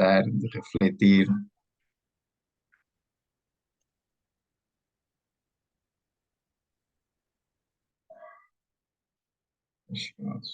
pensar, de refletir. Mas pronto.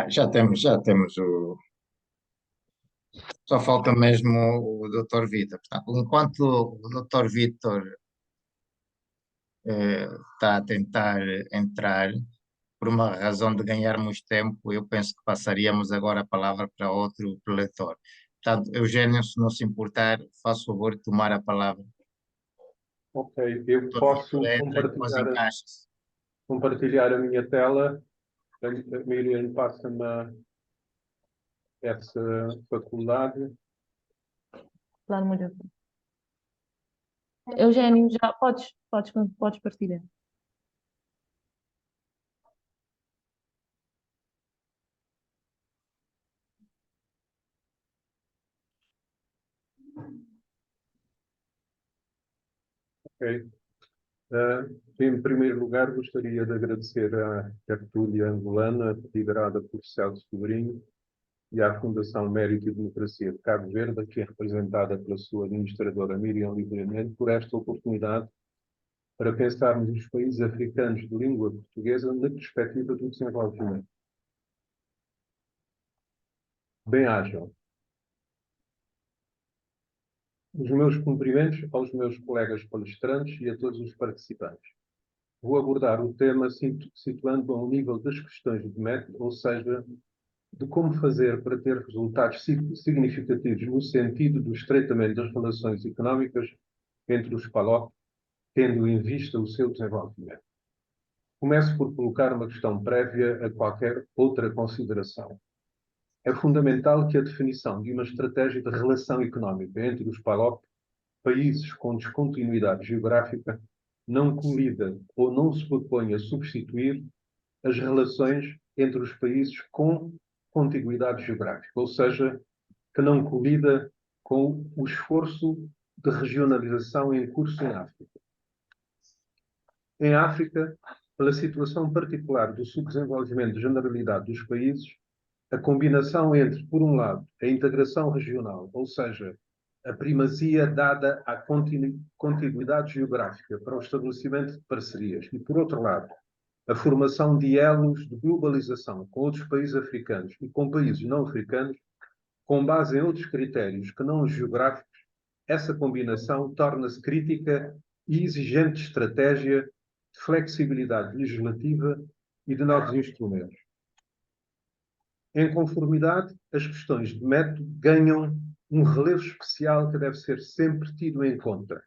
Já temos só falta mesmo o Dr. Vítor. Portanto, enquanto o Dr. Vítor está a tentar entrar, por uma razão de ganharmos tempo, eu penso que passaríamos agora a palavra para outro preletor. Portanto, Eugênio, se não se importar, faça favor de tomar a palavra. Ok, eu Dr. Vítor posso entra e depois encaixa-se. compartilhar a minha tela. A Miriam passa-me essa faculdade. Claro, muito. Eugênio, já podes partilhar. Ok. Em primeiro lugar, gostaria de agradecer à tertúlia angolana, liderada por Celso Sobrinho, e à Fundação Mérito e Democracia de Cabo Verde, que é representada pela sua administradora Miriam Livramento, por esta oportunidade para pensarmos os países africanos de língua portuguesa na perspectiva do desenvolvimento. Bem-ajam. Os meus cumprimentos aos meus colegas palestrantes e a todos os participantes. Vou abordar o tema situando ao nível das questões de método, ou seja, de como fazer para ter resultados significativos no sentido do estreitamento das relações económicas entre os PALOP, tendo em vista o seu desenvolvimento. Começo por colocar uma questão prévia a qualquer outra consideração. É fundamental que a definição de uma estratégia de relação económica entre os PALOP, países com descontinuidade geográfica, não colida ou não se propõe a substituir as relações entre os países com contiguidade geográfica, ou seja, que não colida com o esforço de regionalização em curso em África. Em África, pela situação particular do subdesenvolvimento de generalidade dos países, a combinação entre, por um lado, a integração regional, ou seja, a primazia dada à contiguidade geográfica para o estabelecimento de parcerias, e, por outro lado, a formação de elos de globalização com outros países africanos e com países não africanos, com base em outros critérios que não os geográficos, essa combinação torna-se crítica e exigente de estratégia, de flexibilidade legislativa e de novos instrumentos. Em conformidade, as questões de método ganham um relevo especial que deve ser sempre tido em conta.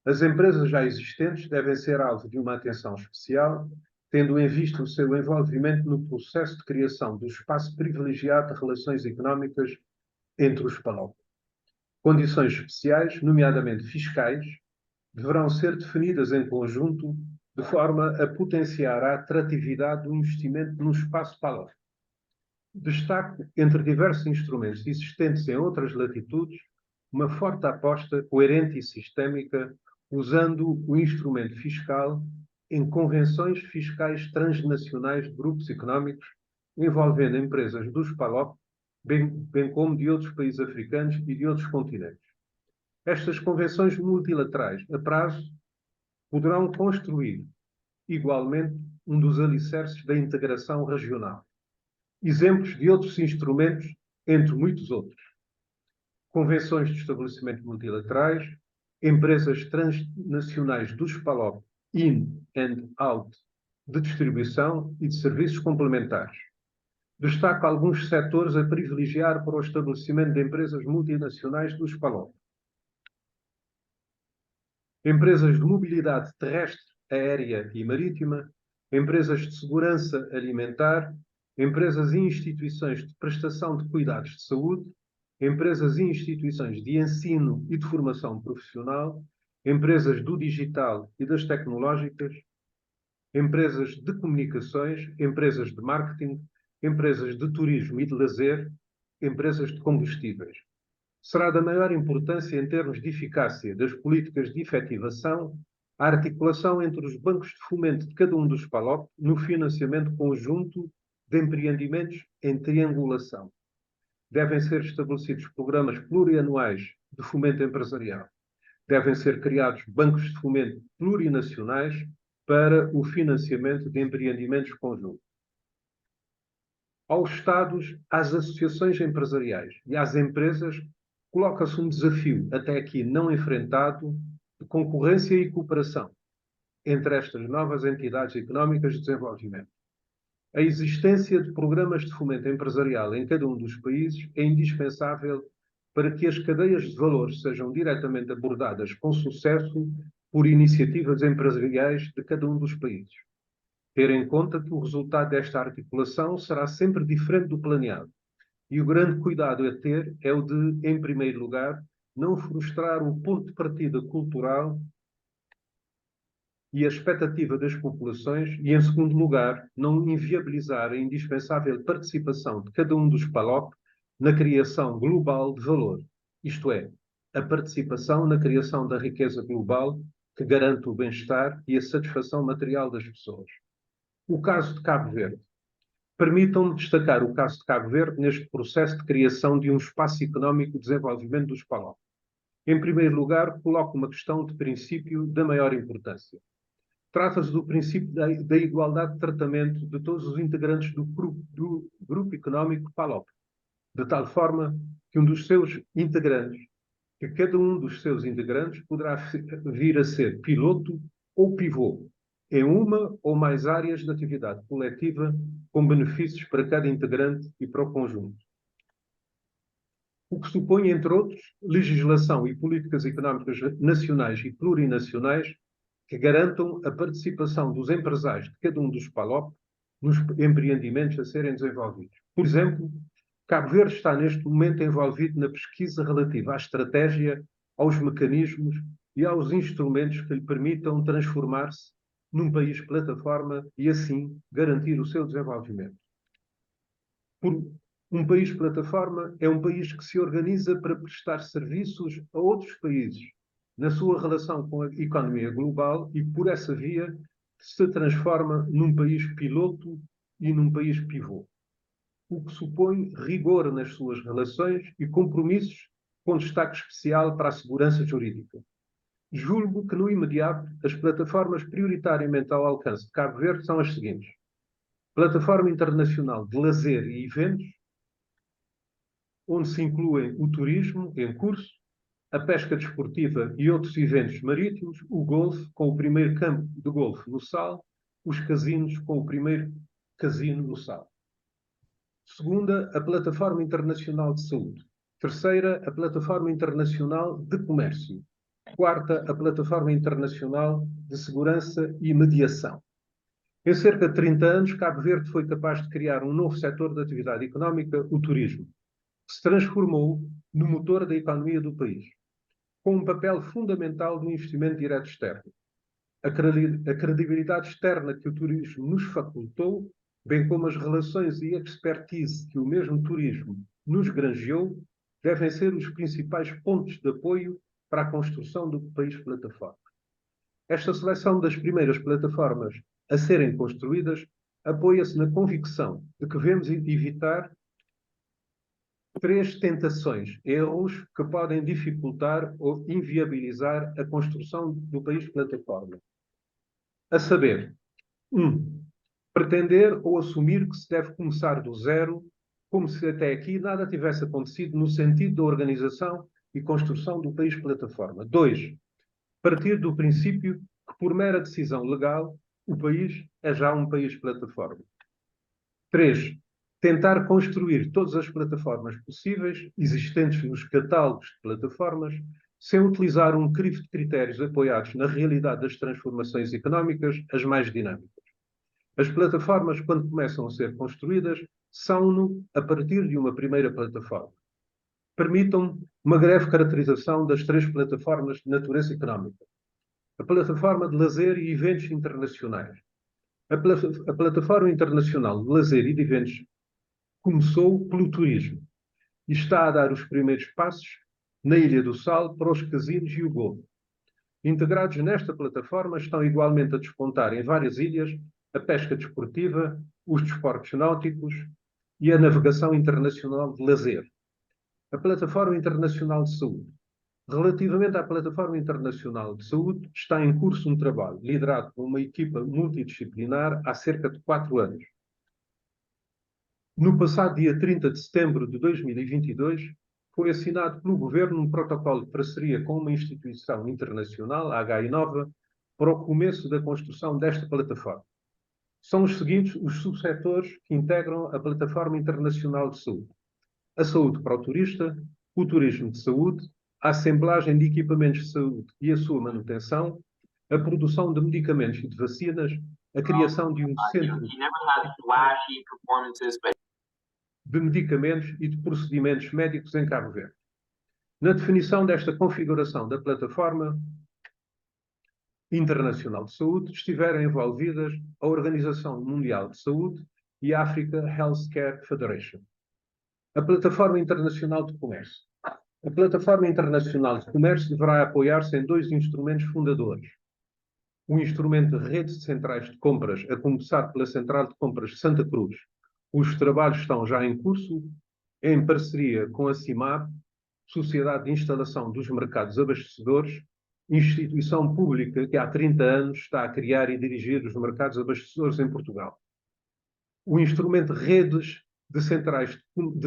As empresas já existentes devem ser alvo de uma atenção especial, tendo em vista o seu envolvimento no processo de criação do espaço privilegiado de relações económicas entre os PALOP. Condições especiais, nomeadamente fiscais, deverão ser definidas em conjunto de forma a potenciar a atratividade do investimento no espaço PALOP. Destaque, entre diversos instrumentos existentes em outras latitudes, uma forte aposta coerente e sistémica usando o instrumento fiscal em convenções fiscais transnacionais de grupos económicos envolvendo empresas dos PALOP, bem como de outros países africanos e de outros continentes. Estas convenções multilaterais, a prazo, poderão construir, igualmente, um dos alicerces da integração regional. Exemplos de outros instrumentos, entre muitos outros. Convenções de estabelecimento multilaterais, empresas transnacionais dos PALOP, in and out, de distribuição e de serviços complementares. Destaco alguns setores a privilegiar para o estabelecimento de empresas multinacionais dos PALOP. Empresas de mobilidade terrestre, aérea e marítima, empresas de segurança alimentar, empresas e instituições de prestação de cuidados de saúde, empresas e instituições de ensino e de formação profissional, empresas do digital e das tecnológicas, empresas de comunicações, empresas de marketing, empresas de turismo e de lazer, empresas de combustíveis. Será da maior importância em termos de eficácia das políticas de efetivação a articulação entre os bancos de fomento de cada um dos PALOP no financiamento conjunto de empreendimentos em triangulação. Devem ser estabelecidos programas plurianuais de fomento empresarial. Devem ser criados bancos de fomento plurinacionais para o financiamento de empreendimentos conjuntos. Aos Estados, às associações empresariais e às empresas, coloca-se um desafio, até aqui não enfrentado, de concorrência e cooperação entre estas novas entidades económicas de desenvolvimento. A existência de programas de fomento empresarial em cada um dos países é indispensável para que as cadeias de valor sejam diretamente abordadas com sucesso por iniciativas empresariais de cada um dos países. Ter em conta que o resultado desta articulação será sempre diferente do planeado. E o grande cuidado a ter é o de, em primeiro lugar, não frustrar o ponto de partida cultural e a expectativa das populações e, em segundo lugar, não inviabilizar a indispensável participação de cada um dos PALOP na criação global de valor, isto é, a participação na criação da riqueza global que garante o bem-estar e a satisfação material das pessoas. O caso de Cabo Verde. Permitam-me destacar o caso de Cabo Verde neste processo de criação de um espaço económico de desenvolvimento dos PALOP. Em primeiro lugar, coloco uma questão de princípio da maior importância. Trata-se do princípio da igualdade de tratamento de todos os integrantes do grupo económico PALOP, de tal forma que cada um dos seus integrantes poderá vir a ser piloto ou pivô em uma ou mais áreas de atividade coletiva com benefícios para cada integrante e para o conjunto. O que supõe, entre outros, legislação e políticas económicas nacionais e plurinacionais que garantam a participação dos empresários de cada um dos PALOP nos empreendimentos a serem desenvolvidos. Por exemplo, Cabo Verde está neste momento envolvido na pesquisa relativa à estratégia, aos mecanismos e aos instrumentos que lhe permitam transformar-se num país plataforma e, assim, garantir o seu desenvolvimento. Um país plataforma é um país que se organiza para prestar serviços a outros países na sua relação com a economia global e, por essa via, se transforma num país piloto e num país pivô, o que supõe rigor nas suas relações e compromissos com destaque especial para a segurança jurídica. Julgo que, no imediato, as plataformas prioritariamente ao alcance de Cabo Verde são as seguintes: Plataforma Internacional de Lazer e Eventos, onde se incluem o turismo em curso, a pesca desportiva e outros eventos marítimos, o golfe, com o primeiro campo de golfe no Sal, os casinos, com o primeiro casino no Sal. Segunda, a Plataforma Internacional de Saúde. Terceira, a Plataforma Internacional de Comércio. Quarta, a Plataforma Internacional de Segurança e Mediação. Em cerca de 30 anos, Cabo Verde foi capaz de criar um novo setor de atividade económica, o turismo, que se transformou no motor da economia do país, com um papel fundamental no investimento direto externo. A credibilidade externa que o turismo nos facultou, bem como as relações e expertise que o mesmo turismo nos granjeou, devem ser os principais pontos de apoio para a construção do país plataforma. Esta seleção das primeiras plataformas a serem construídas apoia-se na convicção de que devemos evitar 3 tentações, erros que podem dificultar ou inviabilizar a construção do país plataforma. A saber, 1. Pretender ou assumir que se deve começar do zero, como se até aqui nada tivesse acontecido no sentido da organização e construção do país plataforma. 2. Partir do princípio que, por mera decisão legal, o país é já um país plataforma. 3. Tentar construir todas as plataformas possíveis existentes nos catálogos de plataformas, sem utilizar um crivo de critérios apoiados na realidade das transformações económicas, as mais dinâmicas. As plataformas, quando começam a ser construídas, são-no a partir de uma primeira plataforma. Permitam-me uma breve caracterização das 3 plataformas de natureza económica. A plataforma de lazer e eventos internacionais. A plataforma internacional de lazer e de eventos começou pelo turismo e está a dar os primeiros passos na Ilha do Sal para os casinos e o golfe. Integrados nesta plataforma estão igualmente a despontar em várias ilhas a pesca desportiva, os desportos náuticos e a navegação internacional de lazer. A Plataforma Internacional de Saúde. Relativamente à Plataforma Internacional de Saúde, está em curso um trabalho liderado por uma equipa multidisciplinar há cerca de 4 anos. No passado dia 30 de setembro de 2022, foi assinado pelo Governo um protocolo de parceria com uma instituição internacional, a HI-Nova, para o começo da construção desta plataforma. São os seguintes os subsetores que integram a Plataforma Internacional de Saúde: a saúde para o turista, o turismo de saúde, a assemblagem de equipamentos de saúde e a sua manutenção, a produção de medicamentos e de vacinas, a criação de um centro de medicamentos e de procedimentos médicos em Cabo Verde. Na definição desta configuração da Plataforma Internacional de Saúde, estiveram envolvidas a Organização Mundial de Saúde e a Africa Healthcare Federation. A Plataforma Internacional de Comércio. A Plataforma Internacional de Comércio deverá apoiar-se em 2 instrumentos fundadores. O instrumento de redes de centrais de compras, a começar pela Central de Compras de Santa Cruz. Os trabalhos estão já em curso, em parceria com a CIMAB, Sociedade de Instalação dos Mercados Abastecedores, instituição pública que há 30 anos está a criar e dirigir os mercados abastecedores em Portugal. O instrumento de redes de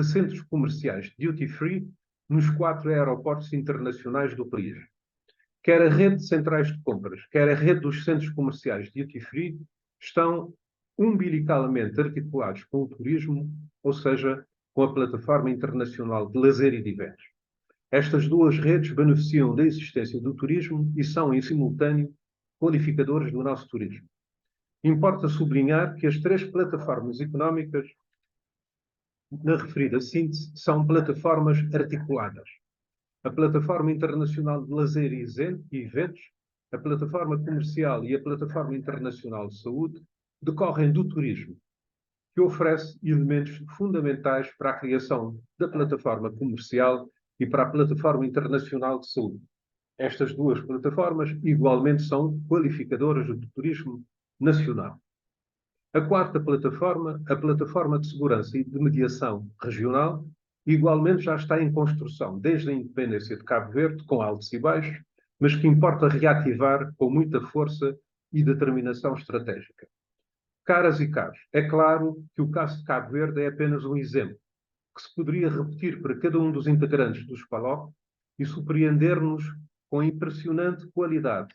centros comerciais duty free nos 4 aeroportos internacionais do país. Quer a rede de centrais de compras, quer a rede dos centros comerciais duty free estão umbilicalmente articulados com o turismo, ou seja, com a Plataforma Internacional de Lazer e de Eventos. Estas 2 redes beneficiam da existência do turismo e são, em simultâneo, qualificadores do nosso turismo. Importa sublinhar que as 3 plataformas económicas na referida síntese são plataformas articuladas. A Plataforma Internacional de Lazer e Eventos, a Plataforma Comercial e a Plataforma Internacional de Saúde decorrem do turismo, que oferece elementos fundamentais para a criação da plataforma comercial e para a Plataforma Internacional de Saúde. Estas 2 plataformas igualmente são qualificadoras do turismo nacional. A 4ª plataforma, a Plataforma de Segurança e de Mediação Regional, igualmente já está em construção desde a independência de Cabo Verde, com altos e baixos, mas que importa reativar com muita força e determinação estratégica. Caras e caros, é claro que o caso de Cabo Verde é apenas um exemplo, que se poderia repetir para cada um dos integrantes do SPALOC e surpreender-nos com a impressionante qualidade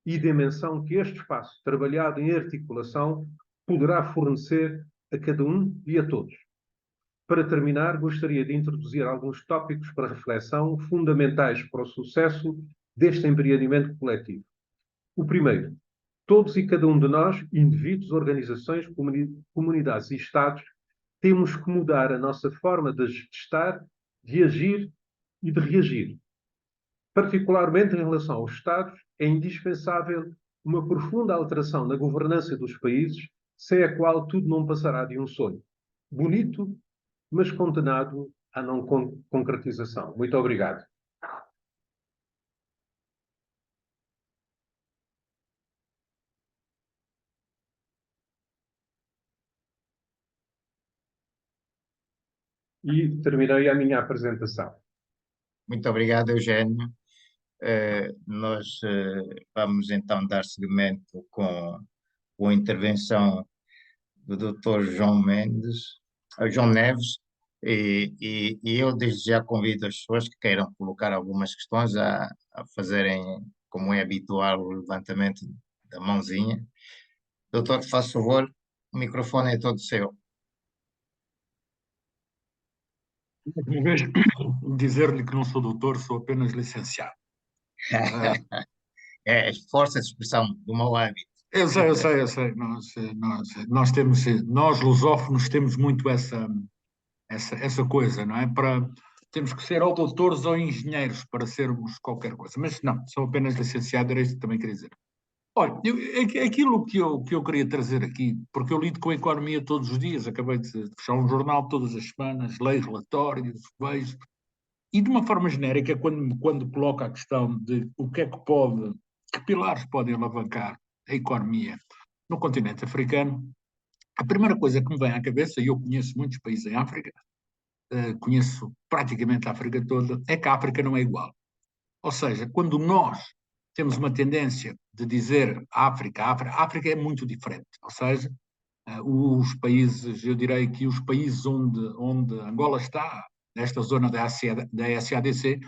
e dimensão que este espaço, trabalhado em articulação, poderá fornecer a cada um e a todos. Para terminar, gostaria de introduzir alguns tópicos para reflexão fundamentais para o sucesso deste empreendimento coletivo. O primeiro: todos e cada um de nós, indivíduos, organizações, comunidades e Estados, temos que mudar a nossa forma de estar, de agir e de reagir. Particularmente em relação aos Estados, é indispensável uma profunda alteração na governança dos países, sem a qual tudo não passará de um sonho. Bonito, mas condenado à não concretização. Muito obrigado. E terminei a minha apresentação. Muito obrigado, Eugênio. Nós vamos então dar seguimento com a intervenção do Dr. João Mendes, João Neves, e eu desde já convido as pessoas que queiram colocar algumas questões a fazerem, como é habitual, o levantamento da mãozinha. Doutor, faz favor, o microfone é todo seu. Uma vez dizer-lhe que não sou doutor, sou apenas licenciado. Ah, É força de expressão do mau hábito. eu sei. Nós temos, nós lusófonos temos muito essa coisa, não é? Temos que ser ou doutores ou engenheiros para sermos qualquer coisa. Mas não, sou apenas licenciado, era isto que também queria dizer. Olha, aquilo que eu queria trazer aqui, porque eu lido com a economia todos os dias, acabei de fechar um jornal todas as semanas, leio relatórios, vejo, e de uma forma genérica, quando coloca a questão de o que é que pode, que pilares podem alavancar a economia no continente africano, a primeira coisa que me vem à cabeça, e eu conheço muitos países em África, conheço praticamente a África toda, é que a África não é igual. Ou seja, quando nós temos uma tendência de dizer a África é muito diferente. Ou seja, os países, eu direi que os países onde Angola está, nesta zona da SADC,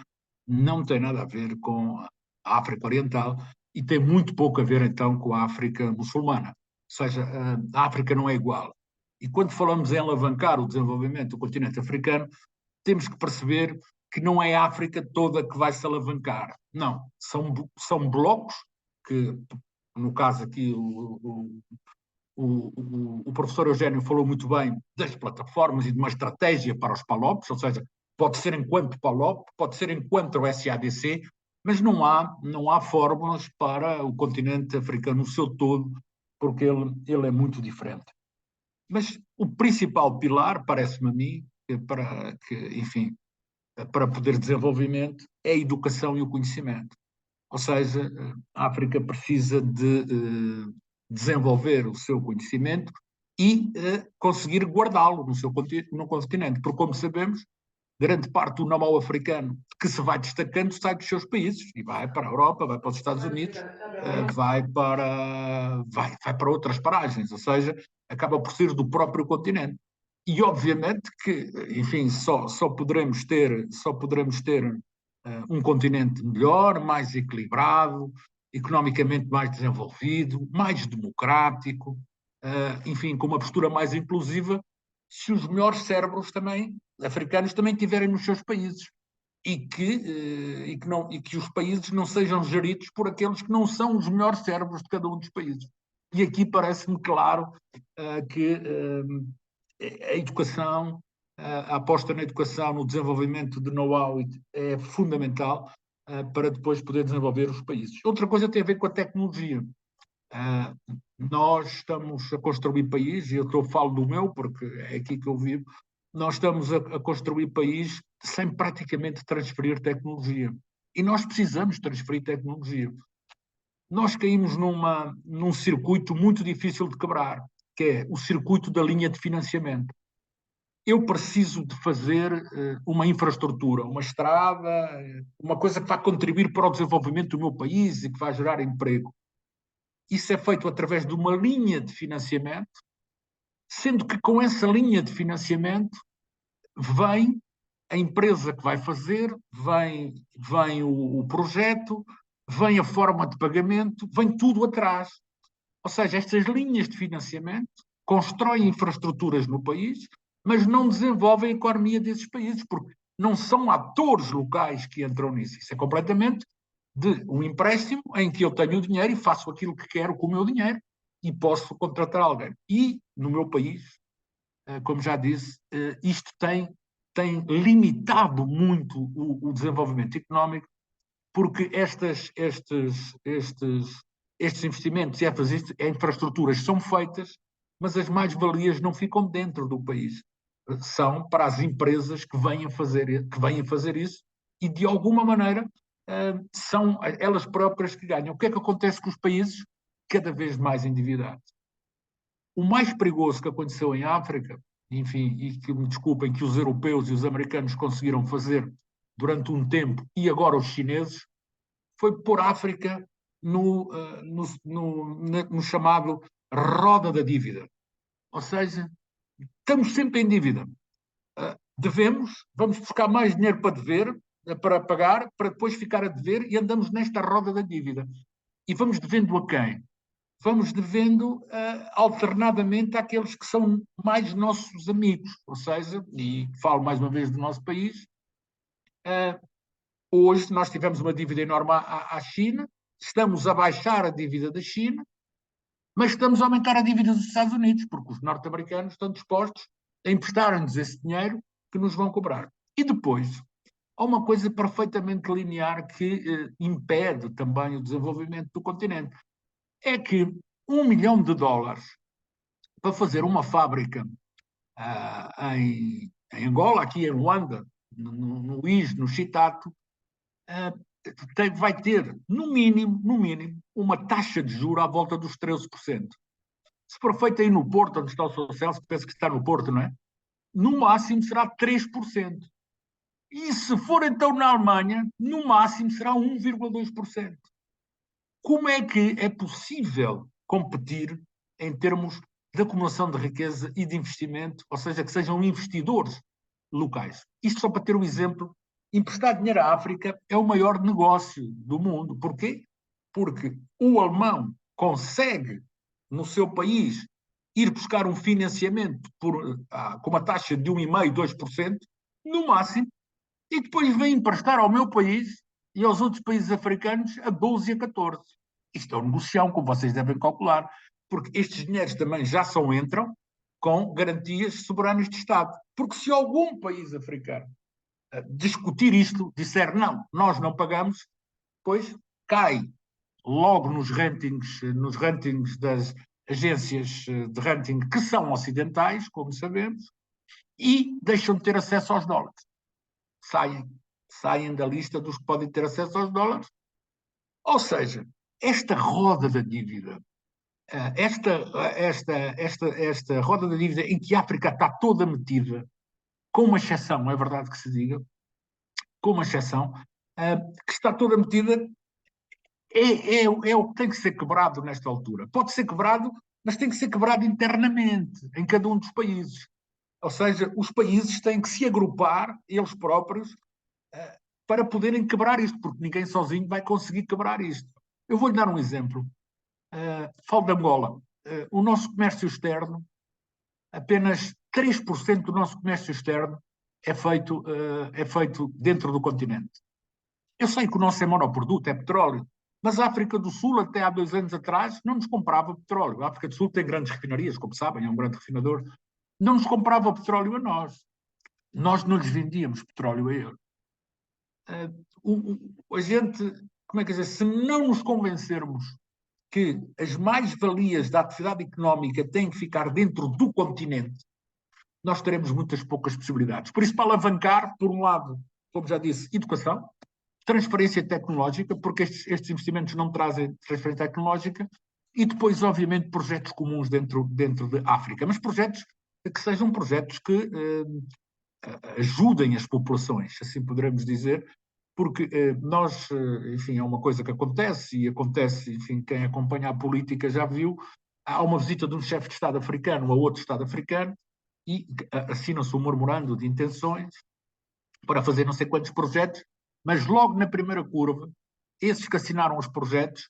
não tem nada a ver com a África Oriental e tem muito pouco a ver então com a África muçulmana. Ou seja, a África não é igual. E quando falamos em alavancar o desenvolvimento do continente africano, temos que perceber que não é a África toda que vai se alavancar. Não, são blocos que, no caso aqui, o professor Eugénio falou muito bem das plataformas e de uma estratégia para os PALOPs, ou seja, pode ser enquanto PALOP, pode ser enquanto o SADC, mas não há fórmulas para o continente africano no seu todo, porque ele é muito diferente. Mas o principal pilar, parece-me a mim, enfim, para poder desenvolvimento, é a educação e o conhecimento. Ou seja, a África precisa de desenvolver o seu conhecimento e conseguir guardá-lo no continente, porque, como sabemos, grande parte do know-how africano que se vai destacando sai dos seus países e vai para a Europa, vai para os Estados Unidos, vai para outras paragens, ou seja, acaba por ser do próprio continente. E obviamente que, enfim, só poderemos ter um continente melhor, mais equilibrado, economicamente mais desenvolvido, mais democrático, enfim, com uma postura mais inclusiva, se os melhores cérebros também, africanos, também tiverem nos seus países. E que os países não sejam geridos por aqueles que não são os melhores cérebros de cada um dos países. E aqui parece-me claro que a educação, a aposta na educação, no desenvolvimento de know-how é fundamental para depois poder desenvolver os países. Outra coisa tem a ver com a tecnologia. Nós estamos a construir país, e eu falo do meu, porque é aqui que eu vivo, nós estamos a construir país sem praticamente transferir tecnologia. E nós precisamos transferir tecnologia. Nós caímos num circuito muito difícil de quebrar, que é o circuito da linha de financiamento. Eu preciso de fazer uma infraestrutura, uma estrada, uma coisa que vai contribuir para o desenvolvimento do meu país e que vai gerar emprego. Isso é feito através de uma linha de financiamento, sendo que com essa linha de financiamento vem a empresa que vai fazer, vem o projeto, vem a forma de pagamento, vem tudo atrás. Ou seja, estas linhas de financiamento constroem infraestruturas no país, mas não desenvolvem a economia desses países, porque não são atores locais que entram nisso. Isso é completamente de um empréstimo em que eu tenho o dinheiro e faço aquilo que quero com o meu dinheiro e posso contratar alguém. E no meu país, como já disse, isto tem limitado muito o desenvolvimento económico, porque estes investimentos e estas infraestruturas são feitas, mas as mais-valias não ficam dentro do país. São para as empresas que vêm a fazer isso e, de alguma maneira, são elas próprias que ganham. O que é que acontece com os países cada vez mais endividados? O mais perigoso que aconteceu em África, enfim, e que me desculpem, que os europeus e os americanos conseguiram fazer durante um tempo, e agora os chineses, foi pôr a África no chamado roda da dívida. Ou seja, estamos sempre em dívida. Devemos, vamos buscar mais dinheiro para dever, para pagar, para depois ficar a dever e andamos nesta roda da dívida. E vamos devendo a quem? Vamos devendo alternadamente àqueles que são mais nossos amigos. Ou seja, e falo mais uma vez do nosso país, hoje nós tivemos uma dívida enorme à China, estamos a baixar a dívida da China, mas estamos a aumentar a dívida dos Estados Unidos, porque os norte-americanos estão dispostos a emprestar-nos esse dinheiro que nos vão cobrar. E depois, há uma coisa perfeitamente linear que impede também o desenvolvimento do continente. É que $1 milhão para fazer uma fábrica em Angola, aqui em Luanda, no Luís, no Chitato, vai ter, no mínimo, uma taxa de juros à volta dos 13%. Se for feito aí no Porto, onde está o Sr. Celso, que penso que está no Porto, não é? No máximo será 3%. E se for então na Alemanha, no máximo será 1,2%. Como é que é possível competir em termos de acumulação de riqueza e de investimento, ou seja, que sejam investidores locais? Isto só para ter um exemplo. Emprestar dinheiro à África é o maior negócio do mundo. Porquê? Porque o alemão consegue, no seu país, ir buscar um financiamento com uma taxa de 1,5%, 2%, no máximo, e depois vem emprestar ao meu país e aos outros países africanos a 12 e a 14. Isto é um negocião, como vocês devem calcular, porque estes dinheiros também já só entram com garantias soberanas de Estado. Porque se algum país africano discutir isto, disser não, nós não pagamos, pois cai logo nos rankings das agências de ranking que são ocidentais, como sabemos, e deixam de ter acesso aos dólares. Saem da lista dos que podem ter acesso aos dólares. Ou seja, esta roda da dívida, esta roda da dívida em que a África está toda metida, com uma exceção, é verdade que se diga, com uma exceção, que está toda metida, é o que tem que ser quebrado nesta altura. Pode ser quebrado, mas tem que ser quebrado internamente, em cada um dos países. Ou seja, os países têm que se agrupar, eles próprios, para poderem quebrar isto, porque ninguém sozinho vai conseguir quebrar isto. Eu vou-lhe dar um exemplo. Falo de Angola. O nosso comércio externo, apenas 3% do nosso comércio externo é feito dentro do continente. Eu sei que o nosso é monoproduto, é petróleo, mas a África do Sul, até há 2 anos atrás, não nos comprava petróleo. A África do Sul tem grandes refinarias, como sabem, é um grande refinador. Não nos comprava petróleo a nós. Nós não lhes vendíamos petróleo a eles. A gente, como é que dizer, se não nos convencermos que as mais-valias da atividade económica têm que ficar dentro do continente, nós teremos muitas poucas possibilidades. Por isso, para alavancar, por um lado, como já disse, educação, transferência tecnológica, porque estes investimentos não trazem transferência tecnológica, e depois, obviamente, projetos comuns dentro de África, mas projetos que sejam projetos que ajudem as populações, assim poderemos dizer, porque nós, enfim, é uma coisa que acontece, e acontece, enfim, quem acompanha a política já viu, há uma visita de um chefe de Estado africano a outro Estado africano, e assina-se um memorando de intenções para fazer não sei quantos projetos, mas logo na primeira curva, esses que assinaram os projetos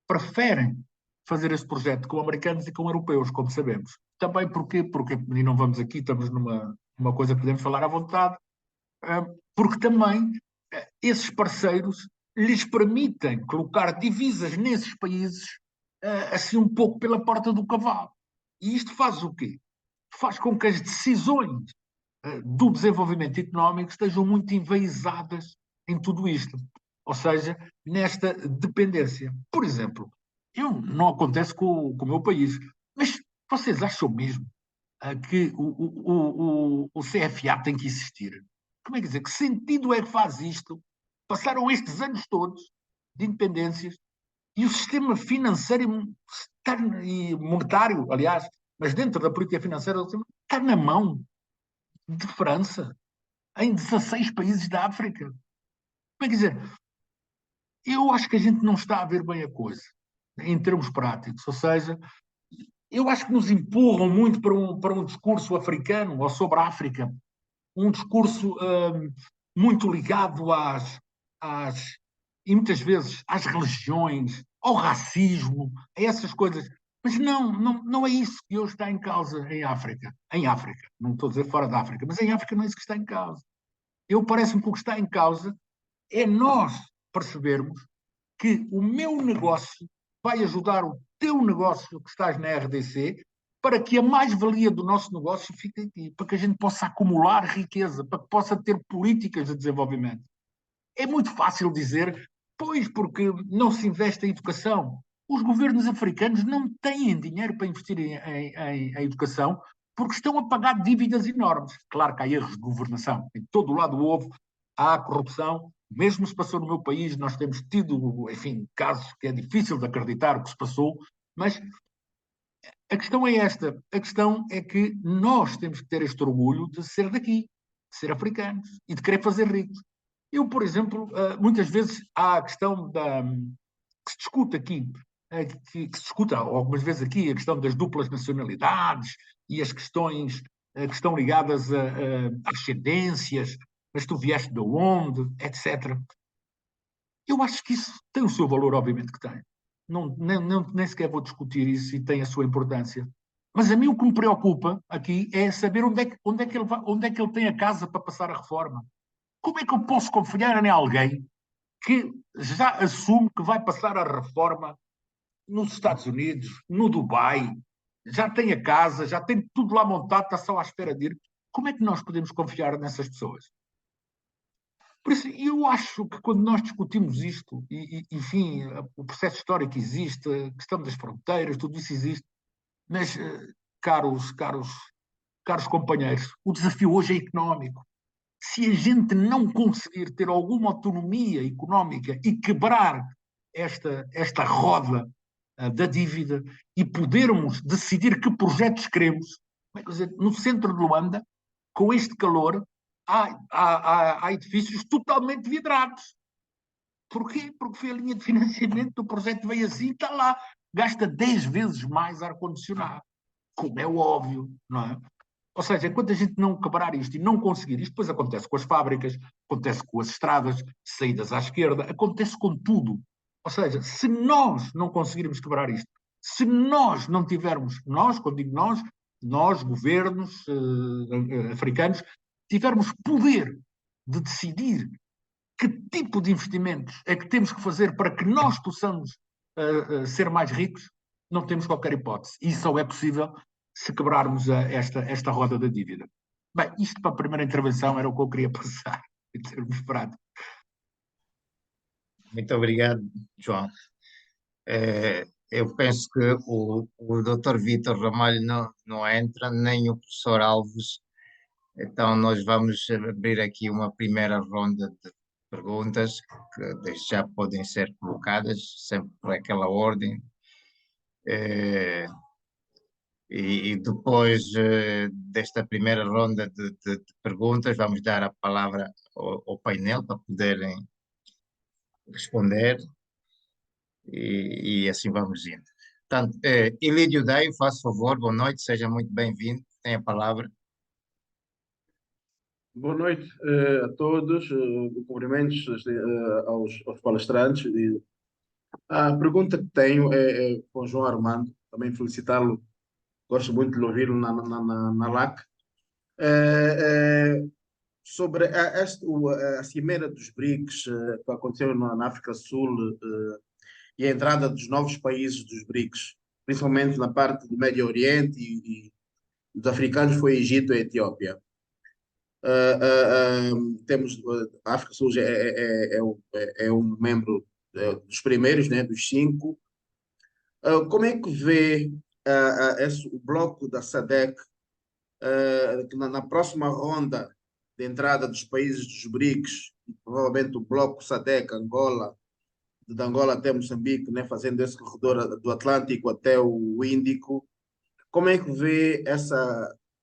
preferem fazer esse projeto com americanos e com europeus, como sabemos. Também porque e não vamos aqui, estamos numa coisa que podemos falar à vontade, porque também esses parceiros lhes permitem colocar divisas nesses países assim um pouco pela porta do cavalo. E isto faz o quê? Faz com que as decisões do desenvolvimento económico estejam muito enviesadas em tudo isto. Ou seja, nesta dependência. Por exemplo, não acontece com o meu país, mas vocês acham mesmo que o CFA tem que existir? Como é que dizer? Que sentido é que faz isto? Passaram estes anos todos de independências e o sistema financeiro e monetário, aliás, mas dentro da política financeira, está na mão de França, em 16 países da África. Como é que dizer? Eu acho que a gente não está a ver bem a coisa, em termos práticos. Ou seja, eu acho que nos empurram muito para um discurso africano ou sobre a África, um discurso muito ligado às, e muitas vezes às religiões, ao racismo, a essas coisas. Mas não é isso que hoje está em causa em África. Em África, não estou a dizer fora da África, mas em África não é isso que está em causa. Parece-me que o que está em causa é nós percebermos que o meu negócio vai ajudar o teu negócio que estás na RDC para que a mais-valia do nosso negócio fique aqui, para que a gente possa acumular riqueza, para que possa ter políticas de desenvolvimento. É muito fácil dizer, pois, porque não se investe em educação. Os governos africanos não têm dinheiro para investir em educação porque estão a pagar dívidas enormes. Claro que há erros de governação. Em todo o lado houve, há corrupção. Mesmo se passou no meu país, nós temos tido, enfim, casos que é difícil de acreditar o que se passou, mas a questão é esta. A questão é que nós temos que ter este orgulho de ser daqui, de ser africanos e de querer fazer ricos. Eu, por exemplo, muitas vezes há a questão que se discute aqui, que se discuta algumas vezes aqui, a questão das duplas nacionalidades e as questões que estão ligadas a ascendências, mas tu vieste de onde, etc. Eu acho que isso tem o seu valor, obviamente que tem. Nem sequer vou discutir isso e tem a sua importância. Mas a mim o que me preocupa aqui é saber onde é que ele tem a casa para passar a reforma. Como é que eu posso confiar em alguém que já assume que vai passar a reforma nos Estados Unidos, no Dubai, já tem a casa, já tem tudo lá montado, está só à espera de ir? Como é que nós podemos confiar nessas pessoas? Por isso, eu acho que quando nós discutimos isto, enfim, o processo histórico existe, a questão das fronteiras, tudo isso existe, mas, caros companheiros, o desafio hoje é económico. Se a gente não conseguir ter alguma autonomia económica e quebrar esta roda da dívida e podermos decidir que projetos queremos, no centro de Luanda, com este calor, há edifícios totalmente vidrados. Porquê? Porque foi a linha de financiamento do projeto, veio assim, está lá, gasta 10 vezes mais ar-condicionado, como é óbvio, não é? Ou seja, enquanto a gente não quebrar isto e não conseguir, isto depois acontece com as fábricas, acontece com as estradas, saídas à esquerda, acontece com tudo. Ou seja, se nós não conseguirmos quebrar isto, se nós não tivermos, nós, quando digo nós, governos africanos, tivermos poder de decidir que tipo de investimentos é que temos que fazer para que nós possamos ser mais ricos, não temos qualquer hipótese. E só é possível se quebrarmos esta roda da dívida. Bem, isto para a primeira intervenção era o que eu queria passar, em termos práticos. Muito obrigado, João. Eu penso que o Dr. Vítor Ramalho não entra, nem o professor Alves, então nós vamos abrir aqui uma primeira ronda de perguntas que desde já podem ser colocadas, sempre por aquela ordem. E depois desta primeira ronda de perguntas, vamos dar a palavra ao painel para poderem responder e assim vamos indo. Portanto, Ilídio Deio, faça favor, boa noite, seja muito bem-vindo, tem a palavra. Boa noite a todos, cumprimentos aos palestrantes. E a pergunta que tenho é com o João Armando, também felicitá-lo, gosto muito de ouvi-lo na LAC, sobre a cimeira dos BRICS que aconteceu na África Sul e a entrada dos novos países dos BRICS, principalmente na parte do Médio Oriente e dos africanos, foi Egito e Etiópia. Temos a África Sul é um membro dos primeiros, né, dos cinco. Como é que vê o bloco da SADC que na próxima ronda de entrada dos países dos BRICS, provavelmente o bloco SADC, Angola, de Angola até Moçambique, né, fazendo esse corredor do Atlântico até o Índico, como é que vê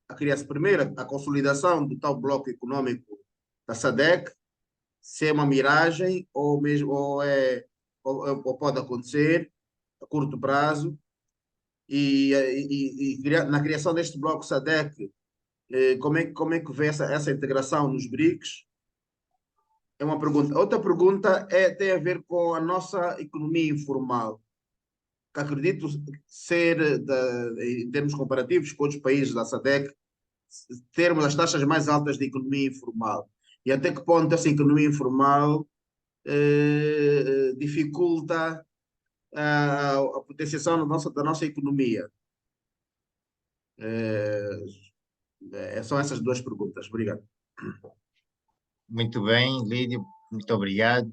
a criação, primeiro, a consolidação do tal bloco econômico da SADC, se é uma miragem ou pode acontecer a curto prazo? Na criação deste bloco SADC, como é que vê essa integração nos BRICS? É uma pergunta. Outra pergunta tem a ver com a nossa economia informal, que acredito ser, em termos comparativos com outros países da SADC, termos as taxas mais altas de economia informal. E até que ponto essa economia informal dificulta a potenciação da nossa economia? São essas duas perguntas. Obrigado. Muito bem, Lídio, muito obrigado.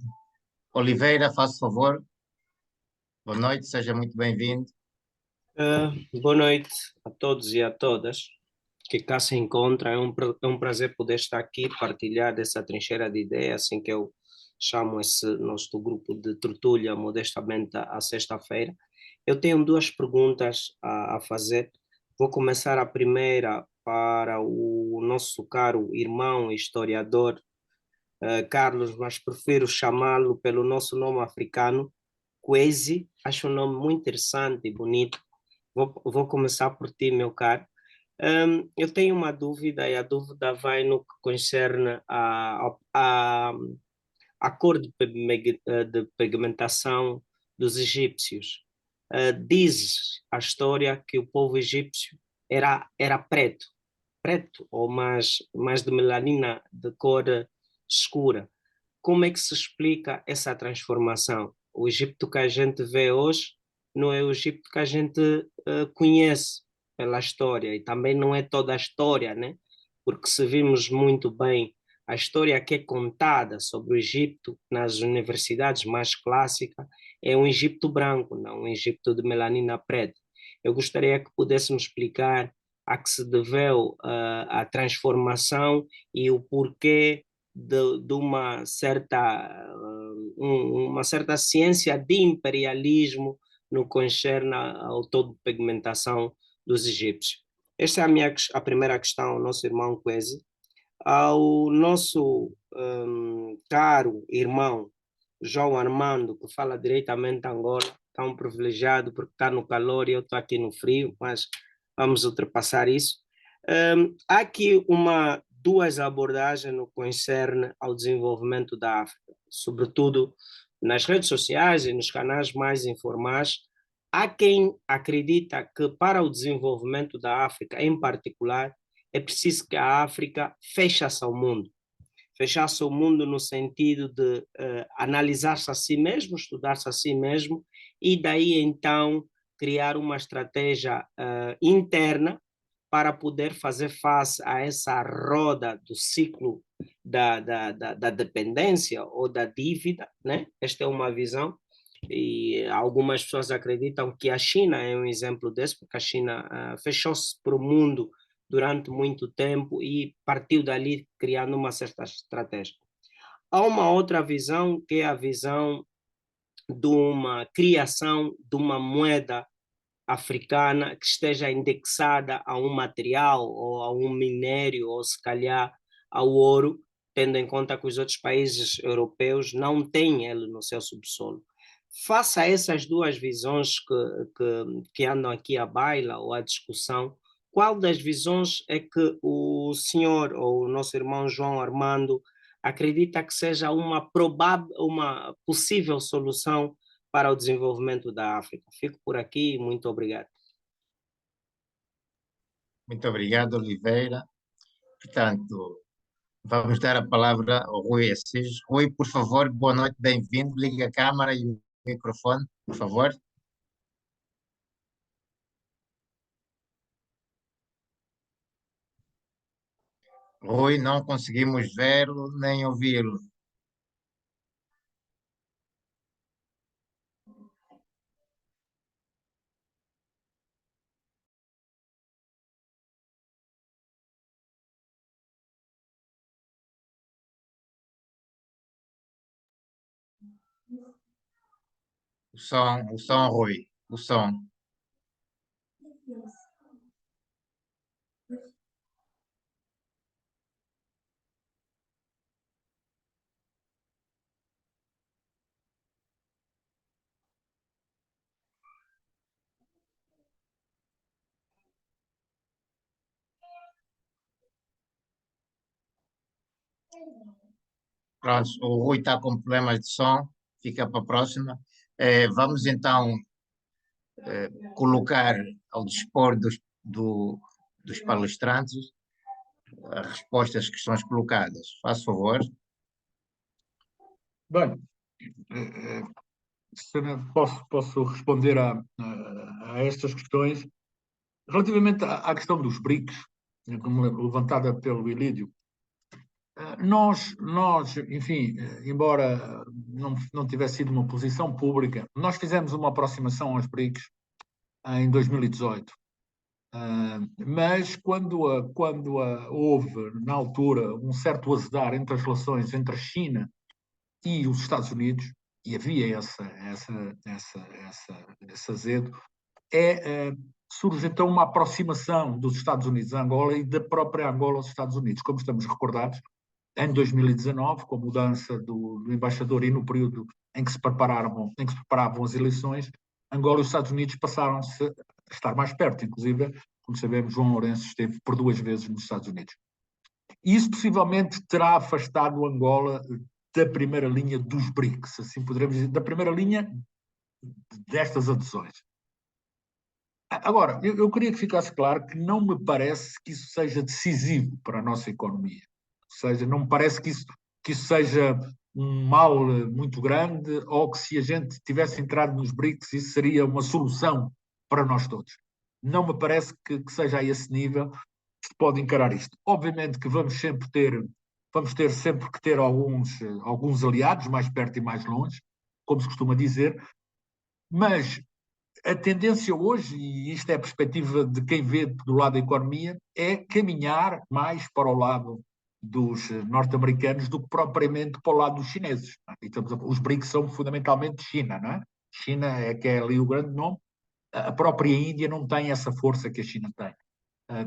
Oliveira, faça favor. Boa noite, seja muito bem-vindo. Boa noite a todos e a todas que cá se encontram. É um prazer poder estar aqui, partilhar dessa trincheira de ideias, assim que eu chamo esse nosso grupo de tertúlia modestamente à sexta-feira. Eu tenho duas perguntas a fazer. Vou começar a primeira para o nosso caro irmão historiador, Carlos, mas prefiro chamá-lo pelo nosso nome africano, Kwesi. Acho um nome muito interessante e bonito. Vou começar por ti, meu caro. Eu tenho uma dúvida, e a dúvida vai no que concerne a cor de pigmentação dos egípcios. Diz a história que o povo egípcio era preto, preto ou mais de melanina de cor escura. Como é que se explica essa transformação? O Egito que a gente vê hoje não é o Egito que a gente conhece pela história, e também não é toda a história, né? Porque se vimos muito bem a história que é contada sobre o Egito nas universidades mais clássicas, é um Egito branco, não um Egito de melanina preta. Eu gostaria que pudéssemos explicar a que se deveu a transformação e o porquê de uma certa ciência de imperialismo no que concerne ao todo de pigmentação dos egípcios. Esta é a primeira questão ao nosso irmão Kwesi. Ao nosso caro irmão João Armando, que fala diretamente de Angola, tão privilegiado porque está no calor e eu estou aqui no frio, mas vamos ultrapassar isso. Há aqui duas abordagens no que concerne ao desenvolvimento da África, sobretudo nas redes sociais e nos canais mais informais. Há quem acredita que para o desenvolvimento da África em particular é preciso que a África feche-se ao mundo. Fechasse ao mundo no sentido de analisar-se a si mesmo, estudar-se a si mesmo e daí então criar uma estratégia interna para poder fazer face a essa roda do ciclo da dependência ou da dívida, né? Esta é uma visão e algumas pessoas acreditam que a China é um exemplo desse, porque a China fechou-se para o mundo durante muito tempo e partiu dali criando uma certa estratégia. Há uma outra visão, que é a visão de uma criação de uma moeda africana que esteja indexada a um material ou a um minério ou se calhar ao ouro, tendo em conta que os outros países europeus não têm ele no seu subsolo. Face a essas duas visões que andam aqui à baila ou à discussão, qual das visões é que o senhor ou o nosso irmão João Armando acredita que seja uma possível solução para o desenvolvimento da África? Fico por aqui, muito obrigado. Muito obrigado, Oliveira. Portanto, vamos dar a palavra ao Rui Assis. Rui, por favor, boa noite, bem-vindo. Liga a câmara e o microfone, por favor. Rui, não conseguimos vê-lo nem ouvi-lo. O som, Rui, o som. Pronto, o Rui está com problemas de som, fica para a próxima. Vamos então colocar ao dispor dos palestrantes as respostas às questões colocadas. Faça favor. Bem, posso responder a estas questões. Relativamente à questão dos BRICS, levantada pelo Ilídio, nós, enfim, embora não tivesse sido uma posição pública, nós fizemos uma aproximação aos BRICS em 2018. Mas quando houve, na altura, um certo azedar entre as relações entre a China e os Estados Unidos, e havia esse azedo, surge então uma aproximação dos Estados Unidos a Angola e da própria Angola aos Estados Unidos. Como estamos recordados, em 2019, com a mudança do embaixador e no período em que se preparavam as eleições, Angola e os Estados Unidos passaram-se a estar mais perto. Inclusive, como sabemos, João Lourenço esteve por 2 vezes nos Estados Unidos. E isso possivelmente terá afastado Angola da primeira linha dos BRICS, assim poderemos dizer, da primeira linha destas adesões. Agora, eu queria que ficasse claro que não me parece que isso seja decisivo para a nossa economia. Ou seja, não me parece que isso seja um mal muito grande, ou que se a gente tivesse entrado nos BRICS isso seria uma solução para nós todos. Não me parece que seja a esse nível que se pode encarar isto. Obviamente que vamos ter sempre que ter alguns aliados, mais perto e mais longe, como se costuma dizer, mas a tendência hoje, e isto é a perspectiva de quem vê do lado da economia, é caminhar mais para o lado dos norte-americanos do que propriamente para o lado dos chineses. Os BRICS são fundamentalmente China, não é? China é que é ali o grande nome. A própria Índia não tem essa força que a China tem.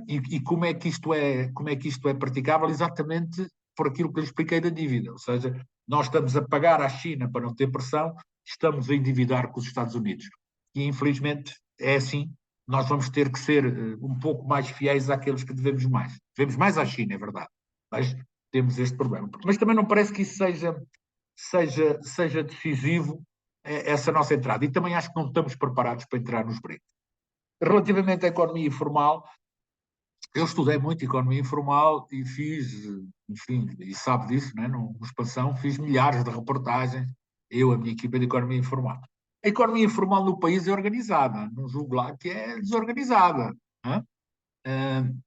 E como é que isto é praticável? Exatamente por aquilo que lhe expliquei da dívida. Ou seja, nós estamos a pagar à China para não ter pressão, estamos a endividar com os Estados Unidos. E, infelizmente, é assim. Nós vamos ter que ser um pouco mais fiéis àqueles que devemos mais. Devemos mais à China, é verdade. Mas temos este problema. Mas também não parece que isso seja decisivo, essa nossa entrada. E também acho que não estamos preparados para entrar nos BRICS. Relativamente à economia informal, eu estudei muito economia informal e fiz, enfim, e sabe disso, né? No Expansão, fiz milhares de reportagens, a minha equipa de economia informal. A economia informal no país é organizada, não julgo lá que é desorganizada. Né?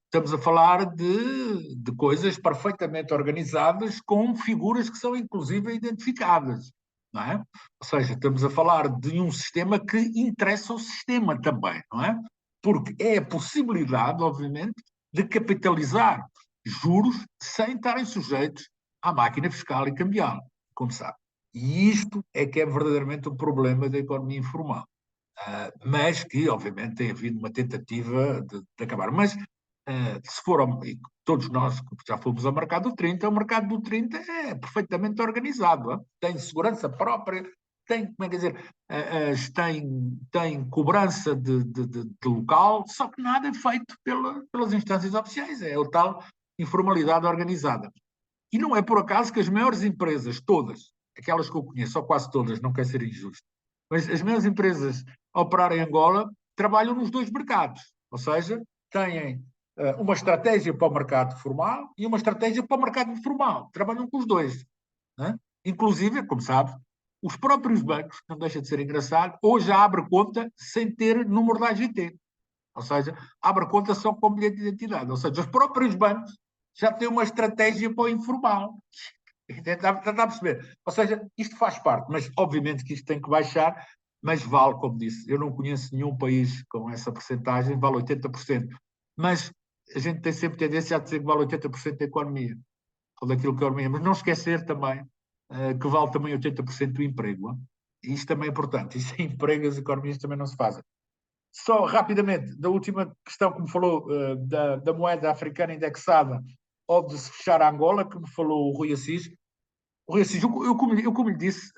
Estamos a falar de coisas perfeitamente organizadas com figuras que são inclusive identificadas. Não é? Ou seja, estamos a falar de um sistema que interessa ao sistema também, não é? Porque é a possibilidade, obviamente, de capitalizar juros sem estarem sujeitos à máquina fiscal e cambial, como sabe. E isto é que é verdadeiramente o problema da economia informal. Mas que, obviamente, tem havido uma tentativa de acabar. Mas, se for, todos nós que já fomos ao mercado do 30, o mercado do 30 é perfeitamente organizado. Tem segurança própria, tem, como é que dizer, tem cobrança de local, só que nada é feito pelas instâncias oficiais. É a tal informalidade organizada. E não é por acaso que as maiores empresas, todas, aquelas que eu conheço, ou quase todas, não quero ser injusto, mas as maiores empresas a operar em Angola trabalham nos 2 mercados, ou seja, têm uma estratégia para o mercado formal e uma estratégia para o mercado informal. Trabalham com os 2. Né? Inclusive, como sabe, os próprios bancos, não deixa de ser engraçado, hoje já abre conta sem ter número da AGT. Ou seja, abre conta só com bilhete de identidade. Ou seja, os próprios bancos já têm uma estratégia para o informal. Está a perceber? Ou seja, isto faz parte, mas obviamente que isto tem que baixar, mas vale, como disse, eu não conheço nenhum país com essa percentagem, vale 80%. Mas a gente tem sempre tendência a dizer que vale 80% da economia, ou daquilo que é a economia, mas não esquecer também que vale também 80% do emprego. E isto também é importante, e sem emprego as economias também não se fazem. Só rapidamente, da última questão que me falou da moeda africana indexada ou de se fechar a Angola, que me falou o Rui Assis. O Rui Assis, eu como lhe disse,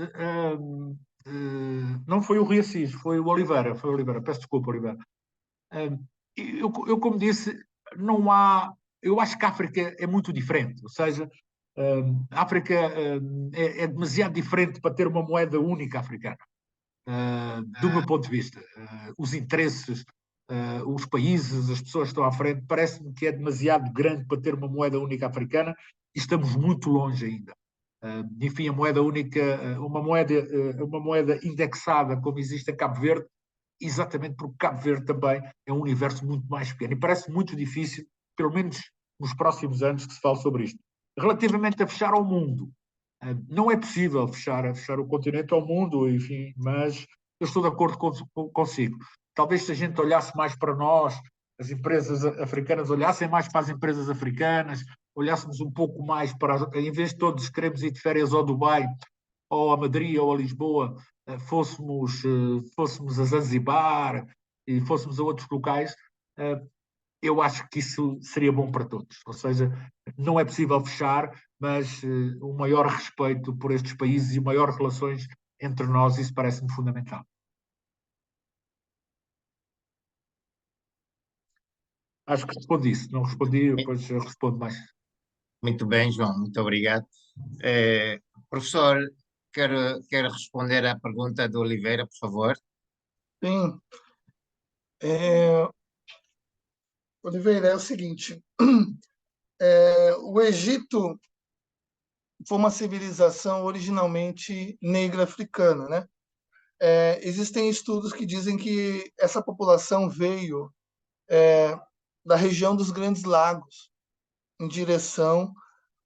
não foi o Rui Assis, foi o Oliveira, peço desculpa, Oliveira. Eu como disse, não há, eu acho que a África é muito diferente, ou seja, A África é demasiado diferente para ter uma moeda única africana. Do meu ponto de vista, os interesses, os países, as pessoas que estão à frente, parece-me que é demasiado grande para ter uma moeda única africana e estamos muito longe ainda. Enfim, a moeda única, uma moeda indexada como existe em Cabo Verde, exatamente porque Cabo Verde também é um universo muito mais pequeno e parece muito difícil, pelo menos nos próximos anos, que se fale sobre isto. Relativamente a fechar ao mundo, não é possível fechar o continente ao mundo, enfim, mas eu estou de acordo consigo. Talvez se a gente olhasse mais para nós, as empresas africanas olhassem mais para as empresas africanas, olhássemos um pouco mais para, em vez de todos queremos ir de férias ao Dubai, ou a Madrid, ou a Lisboa, fôssemos a Zanzibar e fôssemos a outros locais, eu acho que isso seria bom para todos. Ou seja, não é possível fechar, mas o maior respeito por estes países e maiores relações entre nós, isso parece-me fundamental. Acho que respondi isso. Não respondi, depois eu respondo mais. Muito bem, João, muito obrigado. Professor, quer responder à pergunta do Oliveira, por favor? Sim. Oliveira, é o seguinte: o Egito foi uma civilização originalmente negra africana, né? Existem estudos que dizem que essa população veio da região dos Grandes Lagos, em direção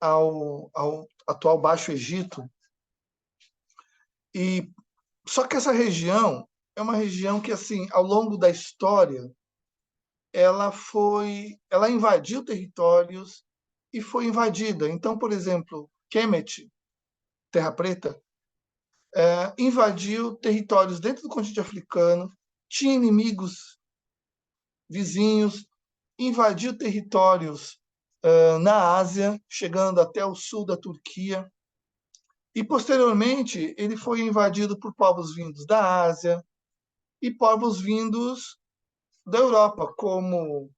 ao atual Baixo Egito. E só que essa região é uma região que, assim, ao longo da história, ela invadiu territórios e foi invadida. Então, por exemplo, Kemet, Terra Preta, invadiu territórios dentro do continente africano, tinha inimigos vizinhos, invadiu territórios na Ásia, chegando até o sul da Turquia. E, posteriormente, ele foi invadido por povos vindos da Ásia e povos vindos da Europa, como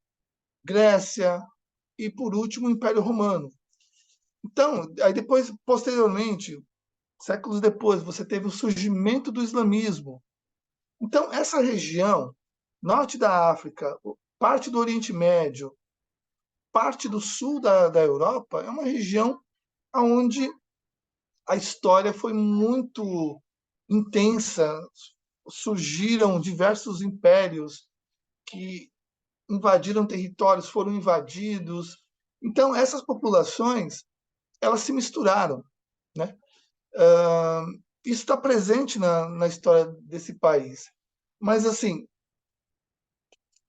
Grécia e, por último, o Império Romano. Então, aí depois, posteriormente, séculos depois, você teve o surgimento do islamismo. Então, essa região, norte da África, parte do Oriente Médio, parte do sul da Europa, é uma região onde a história foi muito intensa, surgiram diversos impérios que invadiram territórios, foram invadidos. Então, essas populações, elas se misturaram, né? Isso está presente na história desse país. Mas, assim,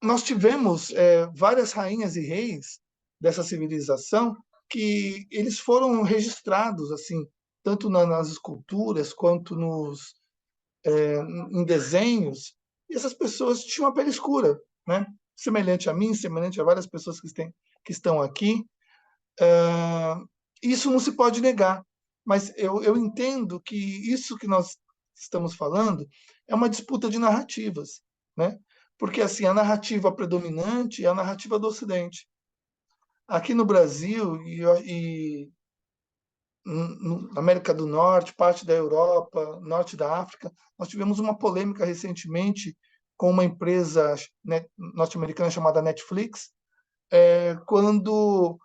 nós tivemos várias rainhas e reis dessa civilização que eles foram registrados, assim, tanto nas esculturas quanto em desenhos, e essas pessoas tinham uma pele escura, né? Semelhante a mim, semelhante a várias pessoas que estão aqui. Isso não se pode negar, mas eu entendo que isso que nós estamos falando é uma disputa de narrativas, né? Porque assim, a narrativa predominante é a narrativa do Ocidente. Aqui no Brasil e na América do Norte, parte da Europa, norte da África, nós tivemos uma polêmica recentemente com uma empresa norte-americana chamada Netflix, quando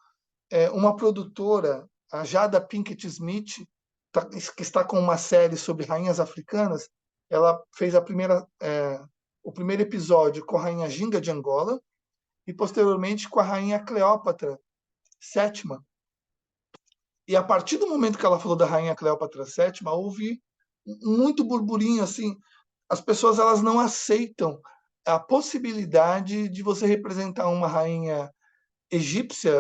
uma produtora, a Jada Pinkett Smith, que está com uma série sobre rainhas africanas, ela fez o primeiro episódio com a rainha Ginga de Angola e, posteriormente, com a rainha Cleópatra VII. E, a partir do momento que ela falou da rainha Cleópatra VII, houve muito burburinho, assim, as pessoas elas não aceitam a possibilidade de você representar uma rainha egípcia,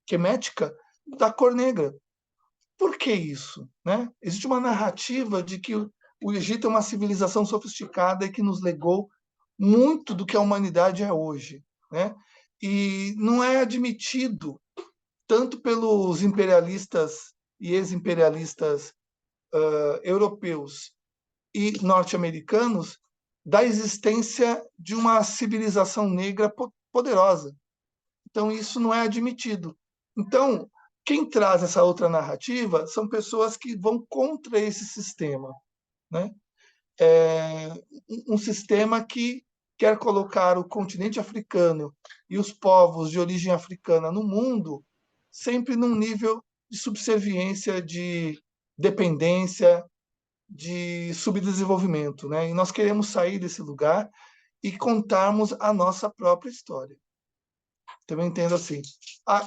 quemética, da cor negra. Por que isso? Né? Existe uma narrativa de que o Egito é uma civilização sofisticada e que nos legou muito do que a humanidade é hoje. Né? E não é admitido, tanto pelos imperialistas e ex-imperialistas europeus e norte-americanos, da existência de uma civilização negra poderosa. Então, isso não é admitido. Então, quem traz essa outra narrativa são pessoas que vão contra esse sistema, né? Um sistema que quer colocar o continente africano e os povos de origem africana no mundo sempre num nível de subserviência, de dependência, de subdesenvolvimento, né? E nós queremos sair desse lugar e contarmos a nossa própria história. Também entendo assim.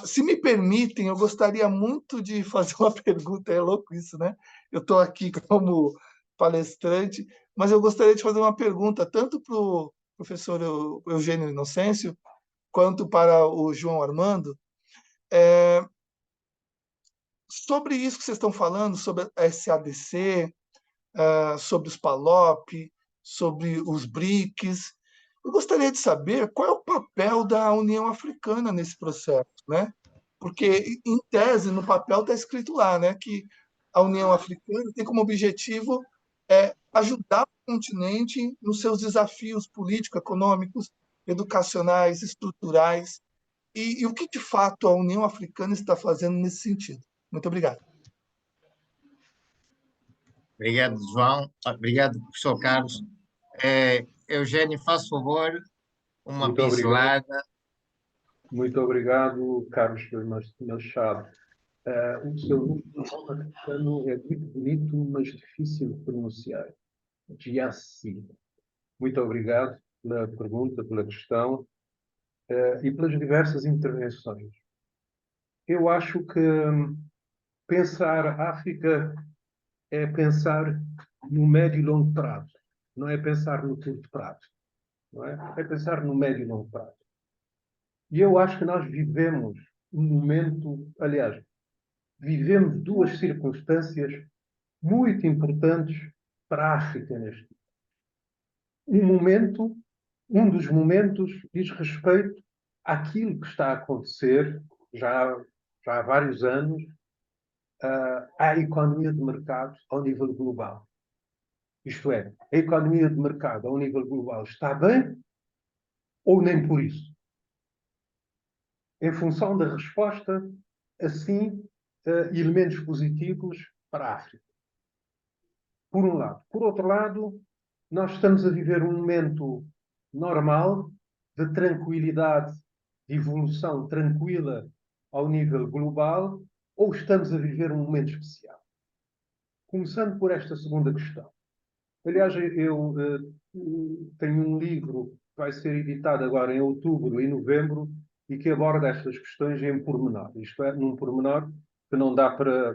Se me permitem, eu gostaria muito de fazer uma pergunta. É louco isso, né? Eu estou aqui como palestrante, mas eu gostaria de fazer uma pergunta tanto para o professor Eugênio Inocêncio quanto para o João Armando. Sobre isso que vocês estão falando, sobre a SADC, sobre os PALOP, sobre os BRICS. Eu gostaria de saber qual é o papel da União Africana nesse processo, né? Porque, em tese, no papel está escrito lá, né, que a União Africana tem como objetivo ajudar o continente nos seus desafios políticos, econômicos, educacionais, estruturais. E o que, de fato, a União Africana está fazendo nesse sentido? Muito obrigado. Obrigado, João. Obrigado, professor Carlos. Eugênio, faça favor, uma Muito obrigado. pincelada. Muito obrigado, Carlos Machado. O seu nome africano é muito bonito, mas difícil de pronunciar. Giassi. Muito obrigado pela pergunta, pela questão e pelas diversas intervenções. Eu acho que pensar a África é pensar no médio e longo prazo, não é pensar no curto prazo, não é? É pensar no médio e longo prazo. E eu acho que nós vivemos um momento, aliás, vivemos duas circunstâncias muito importantes para a África neste momento. Um dos momentos diz respeito àquilo que está a acontecer já há vários anos à economia de mercado ao nível global. Isto é, a economia de mercado ao nível global está bem ou nem por isso? Em função da resposta, assim, elementos positivos para a África. Por um lado. Por outro lado, nós estamos a viver um momento normal de tranquilidade, de evolução tranquila ao nível global, ou estamos a viver um momento especial? Começando por esta segunda questão. Aliás, eu tenho um livro que vai ser editado agora em outubro e novembro e que aborda estas questões em pormenor. Isto é, num pormenor que não dá para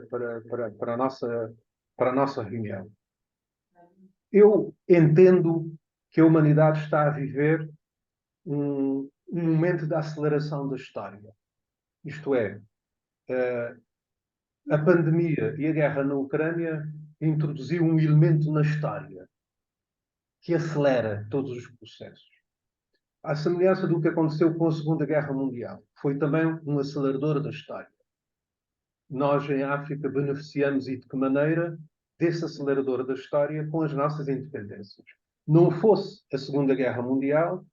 a nossa reunião. Eu entendo que a humanidade está a viver um momento de aceleração da história. Isto é, a pandemia e a guerra na Ucrânia introduziu um elemento na história que acelera todos os processos. À semelhança do que aconteceu com a Segunda Guerra Mundial, foi também um acelerador da história. Nós, em África, beneficiamos, e de que maneira, desse acelerador da história com as nossas independências. Não fosse a Segunda Guerra Mundial,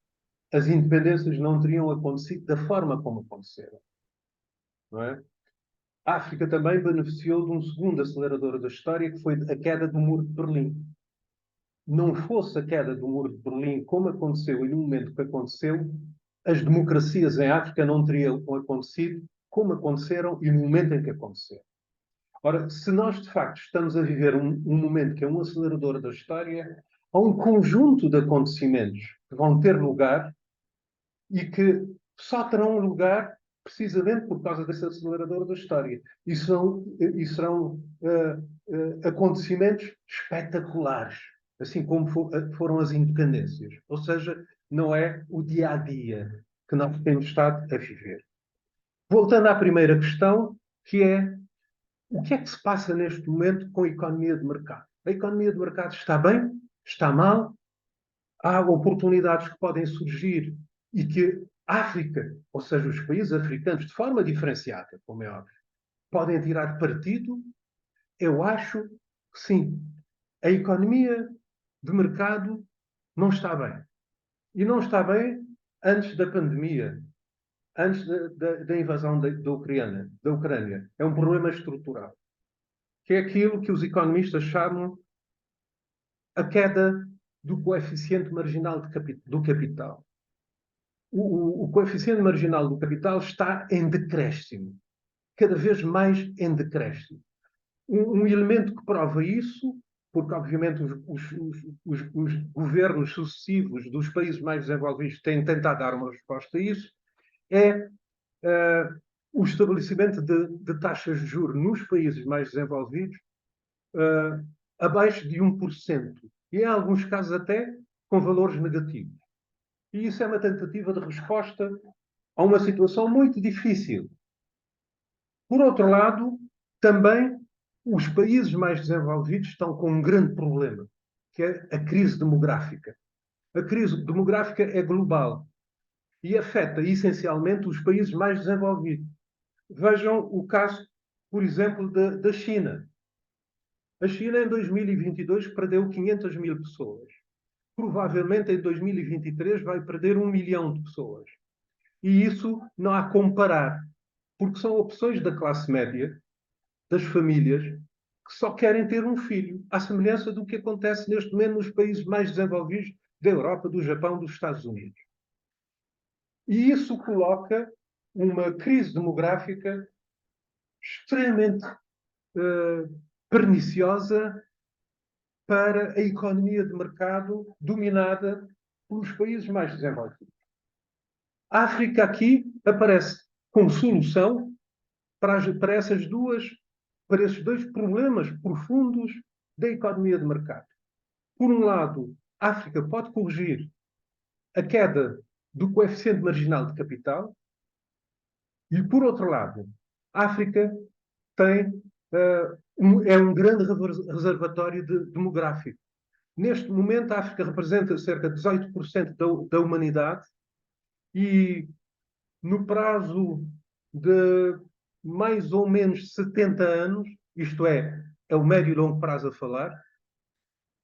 as independências não teriam acontecido da forma como aconteceram. Não é? A África também beneficiou de um segundo acelerador da história, que foi a queda do Muro de Berlim. Não fosse a queda do Muro de Berlim como aconteceu e no momento que aconteceu, as democracias em África não teriam acontecido como aconteceram e no momento em que aconteceram. Ora, se nós de facto estamos a viver um momento que é um acelerador da história, há um conjunto de acontecimentos que vão ter lugar e que só terão lugar precisamente por causa desse acelerador da história. E serão acontecimentos espetaculares, assim como foram as independências. Ou seja, não é o dia-a-dia que nós temos estado a viver. Voltando à primeira questão, que é o que é que se passa neste momento com a economia de mercado? A economia de mercado está bem? Está mal? Há oportunidades que podem surgir e que a África, ou seja, os países africanos, de forma diferenciada, como é óbvio, podem tirar partido? Eu acho que sim. A economia de mercado não está bem. E não está bem antes da pandemia. antes da invasão da Ucrânia. É um problema estrutural, que é aquilo que os economistas chamam a queda do coeficiente marginal do capital. O coeficiente marginal do capital está em decréscimo, cada vez mais em decréscimo. Um elemento que prova isso, porque obviamente os governos sucessivos dos países mais desenvolvidos têm tentado dar uma resposta a isso, é o estabelecimento de taxas de juros nos países mais desenvolvidos abaixo de 1%, e em alguns casos até com valores negativos. E isso é uma tentativa de resposta a uma situação muito difícil. Por outro lado, também os países mais desenvolvidos estão com um grande problema, que é a crise demográfica. A crise demográfica é global e afeta essencialmente os países mais desenvolvidos. Vejam o caso, por exemplo, da China. A China, em 2022, perdeu 500 mil pessoas. Provavelmente, em 2023, vai perder 1 milhão de pessoas. E isso não há como parar, porque são opções da classe média, das famílias, que só querem ter um filho, à semelhança do que acontece neste momento nos países mais desenvolvidos da Europa, do Japão, dos Estados Unidos. E isso coloca uma crise demográfica extremamente perniciosa para a economia de mercado dominada pelos países mais desenvolvidos. A África aqui aparece como solução para esses dois problemas profundos da economia de mercado. Por um lado, a África pode corrigir a queda do coeficiente marginal de capital e, por outro lado, a África é um grande reservatório demográfico. Neste momento, a África representa cerca de 18% da humanidade e, no prazo de mais ou menos 70 anos, isto é o médio e longo prazo a falar,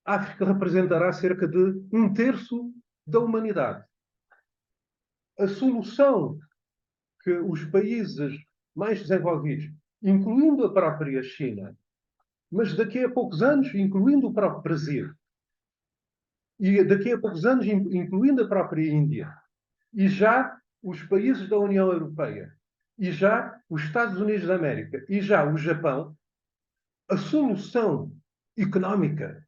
a África representará cerca de 1/3 da humanidade. A solução que os países mais desenvolvidos, incluindo a própria China, mas daqui a poucos anos, incluindo o próprio Brasil, e daqui a poucos anos, incluindo a própria Índia, e já os países da União Europeia, e já os Estados Unidos da América, e já o Japão, a solução económica,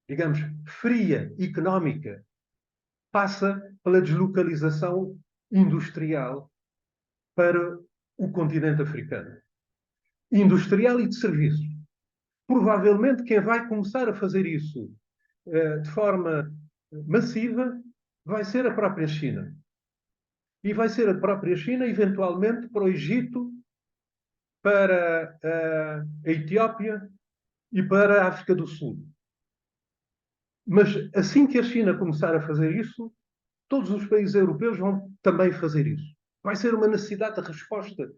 digamos, fria, económica, passa pela deslocalização industrial para o continente africano. Industrial e de serviços. Provavelmente quem vai começar a fazer isso de forma massiva vai ser a própria China. E vai ser a própria China, eventualmente, para o Egito, para a Etiópia e para a África do Sul. Mas assim que a China começar a fazer isso, todos os países europeus vão também fazer isso. Vai ser uma necessidade de resposta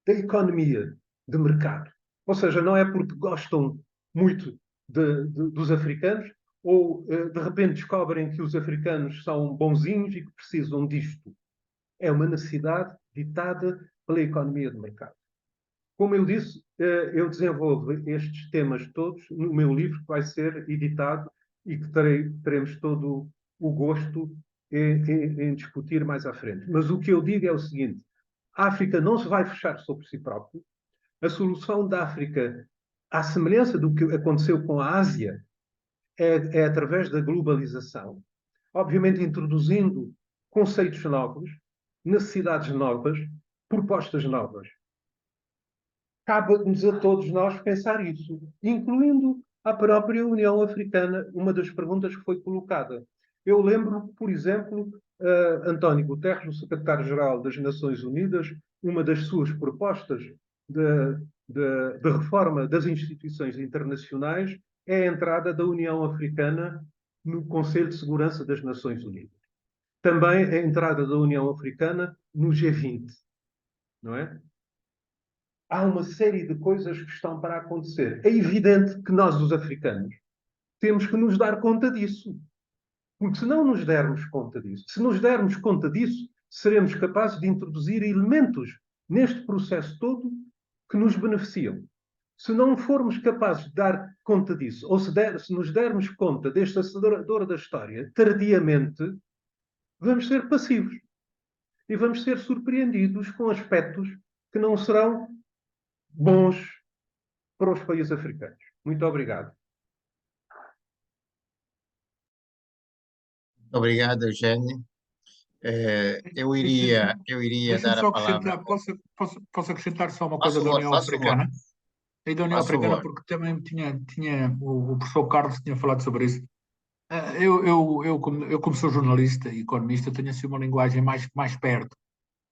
da economia de mercado. Ou seja, não é porque gostam muito dos africanos ou de repente descobrem que os africanos são bonzinhos e que precisam disto. É uma necessidade ditada pela economia de mercado. Como eu disse, eu desenvolvo estes temas todos no meu livro, que vai ser editado e que teremos todo o gosto em discutir mais à frente. Mas o que eu digo é o seguinte: a África não se vai fechar sobre si própria. A solução da África, à semelhança do que aconteceu com a Ásia, é através da globalização. Obviamente introduzindo conceitos novos, necessidades novas, propostas novas. Cabe-nos a todos nós pensar isso, incluindo a própria União Africana, uma das perguntas que foi colocada. Eu lembro, por exemplo, António Guterres, o secretário-geral das Nações Unidas, uma das suas propostas de reforma das instituições internacionais é a entrada da União Africana no Conselho de Segurança das Nações Unidas. Também a entrada da União Africana no G20, não é? Há uma série de coisas que estão para acontecer. É evidente que nós, os africanos, temos que nos dar conta disso. Porque se não nos dermos conta disso, se nos dermos conta disso, seremos capazes de introduzir elementos neste processo todo que nos beneficiam. Se não formos capazes de dar conta disso, ou se nos dermos conta deste acelerador da história, tardiamente, vamos ser passivos. E vamos ser surpreendidos com aspectos que não serão bons para os países africanos. Muito obrigado. Obrigado, Eugênio. Eu iria Deixa-me dar a só palavra. acrescentar, posso acrescentar só uma Faça coisa da favor, União faça favor. Africana? E da União Faça Africana, favor. porque também o professor Carlos tinha falado sobre isso. Como sou jornalista e economista, tenho assim uma linguagem mais perto.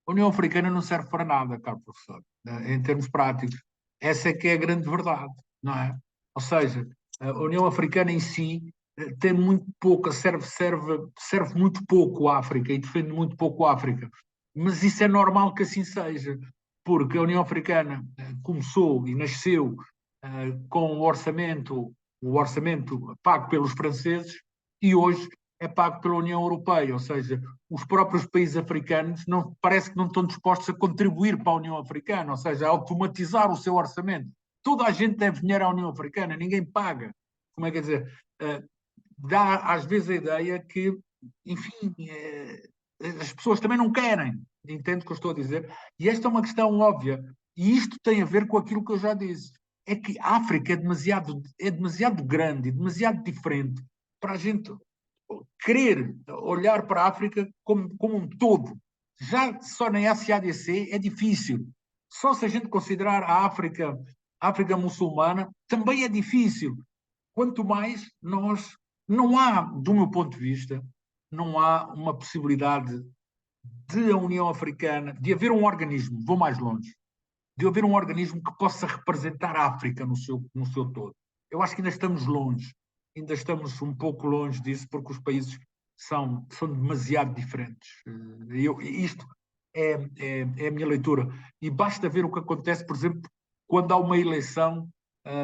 A União Africana não serve para nada, caro professor, em termos práticos. Essa é que é a grande verdade, não é? Ou seja, a União Africana em si tem muito pouca, serve muito pouco a África e defende muito pouco a África. Mas isso é normal que assim seja, porque a União Africana começou e nasceu com o orçamento pago pelos franceses e hoje é pago pela União Europeia, ou seja, os próprios países africanos parece que não estão dispostos a contribuir para a União Africana, ou seja, a automatizar o seu orçamento. Toda a gente deve dinheiro à União Africana, ninguém paga. Como é que quer dizer? Dá às vezes a ideia que, enfim, as pessoas também não querem, entende o que eu estou a dizer? E esta é uma questão óbvia, e isto tem a ver com aquilo que eu já disse, é que a África é demasiado grande, demasiado diferente para a gente querer olhar para a África como um todo. Já só na SADC é difícil. Só se a gente considerar a África muçulmana, também é difícil. Quanto mais não há, do meu ponto de vista, não há uma possibilidade de a União Africana, de haver um organismo, vou mais longe, de haver um organismo que possa representar a África no seu todo. Eu acho que ainda estamos longe, ainda estamos um pouco longe disso, porque os países são demasiado diferentes. Isto é a minha leitura. E basta ver o que acontece, por exemplo, quando há uma eleição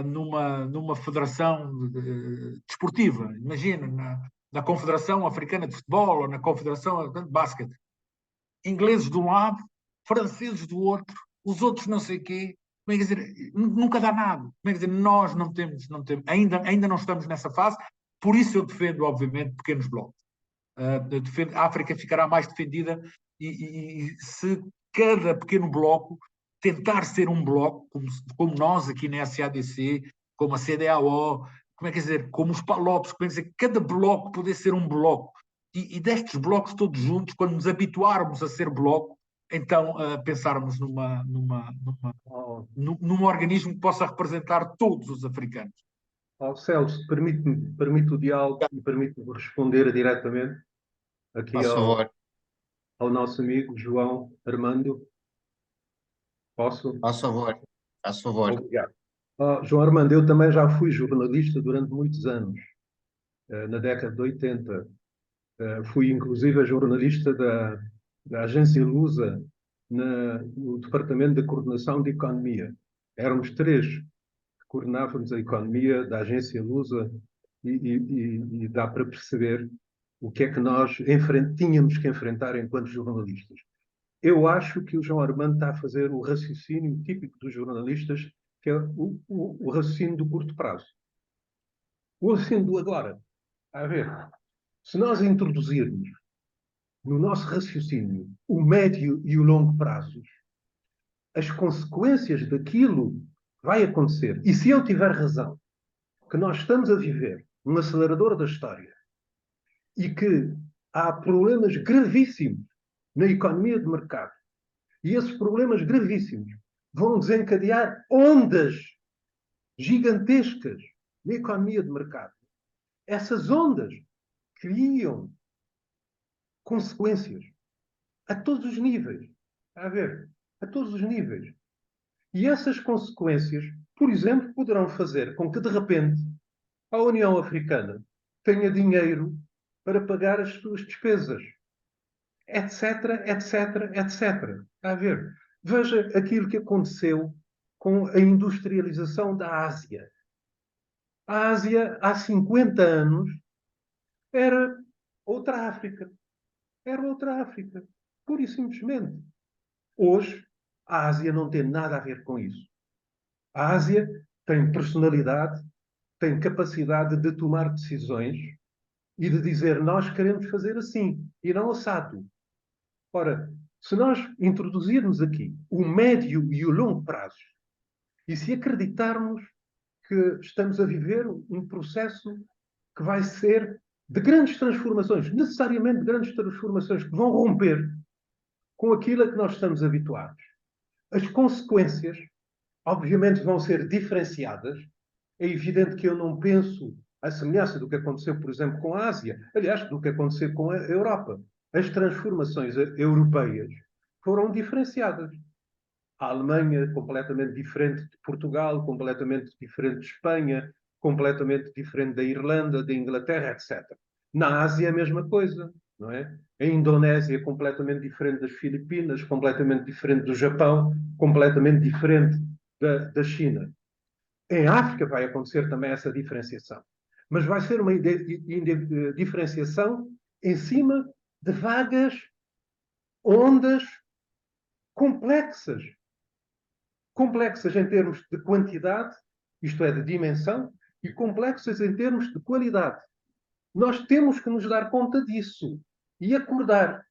numa federação desportiva. Imagina, na Confederação Africana de Futebol ou na Confederação de Basquete. Ingleses de um lado, franceses do outro, os outros não sei o quê. Como é que dizer, nunca dá nada. Como é que dizer, nós não temos ainda não estamos nessa fase, por isso eu defendo, obviamente, pequenos blocos. A África ficará mais defendida e se cada pequeno bloco tentar ser um bloco, como nós aqui na SADC, como a CDAO, como é que dizer, como os PALOPs, como é que dizer, cada bloco poder ser um bloco. E destes blocos todos juntos, quando nos habituarmos a ser bloco, então pensarmos num organismo que possa representar todos os africanos. Celso, permite o diálogo e permite-me responder diretamente aqui Faça favor. ao nosso amigo João Armando. Posso? Faça favor. Faça favor. Obrigado. João Armando, eu também já fui jornalista durante muitos anos, na década de 80. Fui, inclusive, jornalista da agência Lusa no Departamento de Coordenação de Economia. Éramos três que coordenávamos a economia da agência Lusa e dá para perceber o que é que nós tínhamos que enfrentar enquanto jornalistas. Eu acho que o João Armando está a fazer o raciocínio típico dos jornalistas, que é o raciocínio do curto prazo. O raciocínio do agora. A ver, se nós introduzirmos no nosso raciocínio o médio e o longo prazos, as consequências daquilo vai acontecer. E se eu tiver razão, que nós estamos a viver um acelerador da história e que há problemas gravíssimos na economia de mercado, e esses problemas gravíssimos vão desencadear ondas gigantescas na economia de mercado. Essas ondas criam consequências a todos os níveis. A ver, a todos os níveis. E essas consequências, por exemplo, poderão fazer com que, de repente, a União Africana tenha dinheiro para pagar as suas despesas, etc, etc, etc. A ver, veja aquilo que aconteceu com a industrialização da Ásia. A Ásia, há 50 anos, era outra África. Era outra África. Pura e simplesmente. Hoje, a Ásia não tem nada a ver com isso. A Ásia tem personalidade, tem capacidade de tomar decisões e de dizer nós queremos fazer assim e não assado. Ora, se nós introduzirmos aqui o médio e o longo prazo e se acreditarmos que estamos a viver um processo que vai ser de grandes transformações, necessariamente de grandes transformações que vão romper com aquilo a que nós estamos habituados. As consequências, obviamente, vão ser diferenciadas. É evidente que eu não penso à semelhança do que aconteceu, por exemplo, com a Ásia, aliás, do que aconteceu com a Europa. As transformações europeias foram diferenciadas. A Alemanha completamente diferente de Portugal, completamente diferente de Espanha, completamente diferente da Irlanda, da Inglaterra, etc. Na Ásia a mesma coisa, não é? A Indonésia completamente diferente das Filipinas, completamente diferente do Japão, completamente diferente da China. Em África vai acontecer também essa diferenciação. Mas vai ser uma diferenciação em cima de vagas ondas complexas. Complexas em termos de quantidade, isto é, de dimensão, e complexas em termos de qualidade. Nós temos que nos dar conta disso e acordar.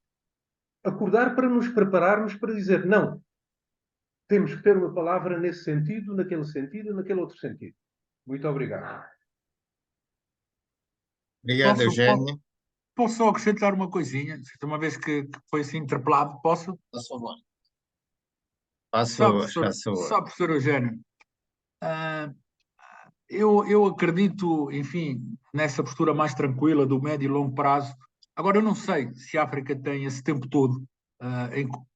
Acordar para nos prepararmos para dizer não. Temos que ter uma palavra nesse sentido, naquele outro sentido. Muito obrigado. Obrigado, Eugênio. Posso só acrescentar uma coisinha, uma vez que foi assim interpelado, posso? Por favor. Só, Faço. professor Eugênio, eu acredito, enfim, nessa postura mais tranquila do médio e longo prazo. Agora, eu não sei se a África tem esse tempo todo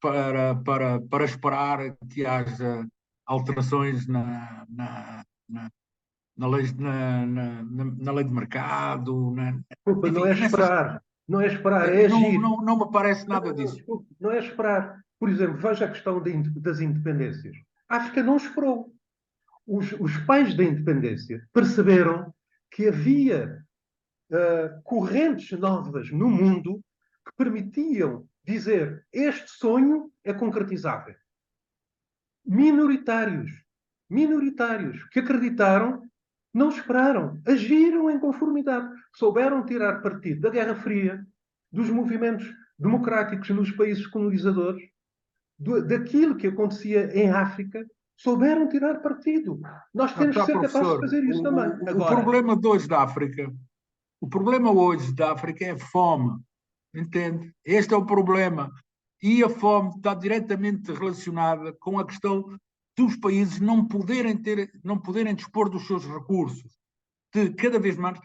para esperar que haja alterações na lei, na lei de mercado. Desculpa, Enfim, não é esperar. Não é esperar, é agir. não me parece nada disso. Desculpa, não é esperar. Por exemplo, veja a questão das independências. A África não esperou. Os pais da independência perceberam que havia correntes novas no mundo que permitiam dizer este sonho é concretizável. Minoritários que acreditaram, não esperaram, agiram em conformidade, souberam tirar partido da Guerra Fria, dos movimentos democráticos nos países colonizadores, daquilo que acontecia em África, souberam tirar partido. Nós temos que ser capazes de fazer isso também. O problema de hoje da África, o problema hoje da África é a fome, entende? Este é o problema. E a fome está diretamente relacionada com a questão dos países não poderem dispor dos seus recursos. De cada vez mais.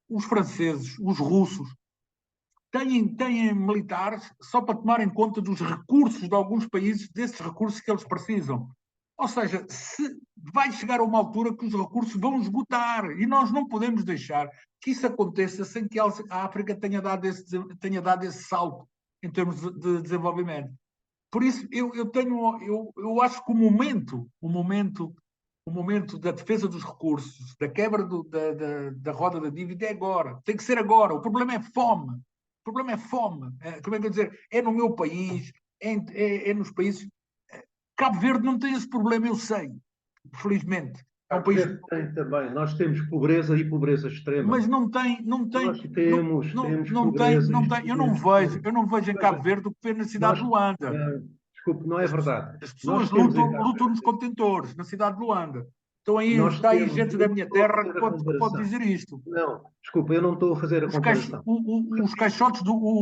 Os franceses, os russos, têm militares só para tomarem conta dos recursos de alguns países, desses recursos que eles precisam. Ou seja, vai chegar a uma altura que os recursos vão esgotar e nós não podemos deixar que isso aconteça sem que a África tenha dado esse salto em termos de desenvolvimento. Por isso, eu acho que o momento da defesa dos recursos, da quebra da roda da dívida é agora. Tem que ser agora. O problema é fome. O problema é fome. Como é que eu dizer? É no meu país, é nos países. Cabo Verde não tem esse problema, eu sei. Felizmente. É um país... tem também. Nós temos pobreza e pobreza extrema. Mas não tem. Nós temos pobreza. Eu não vejo em Cabo Verde o que vê na cidade de Luanda. Desculpe, não é verdade. As pessoas lutam nos contentores, na cidade de Luanda. Está aí gente da minha terra que pode dizer isto. Não, desculpa, eu não estou a fazer a comparação.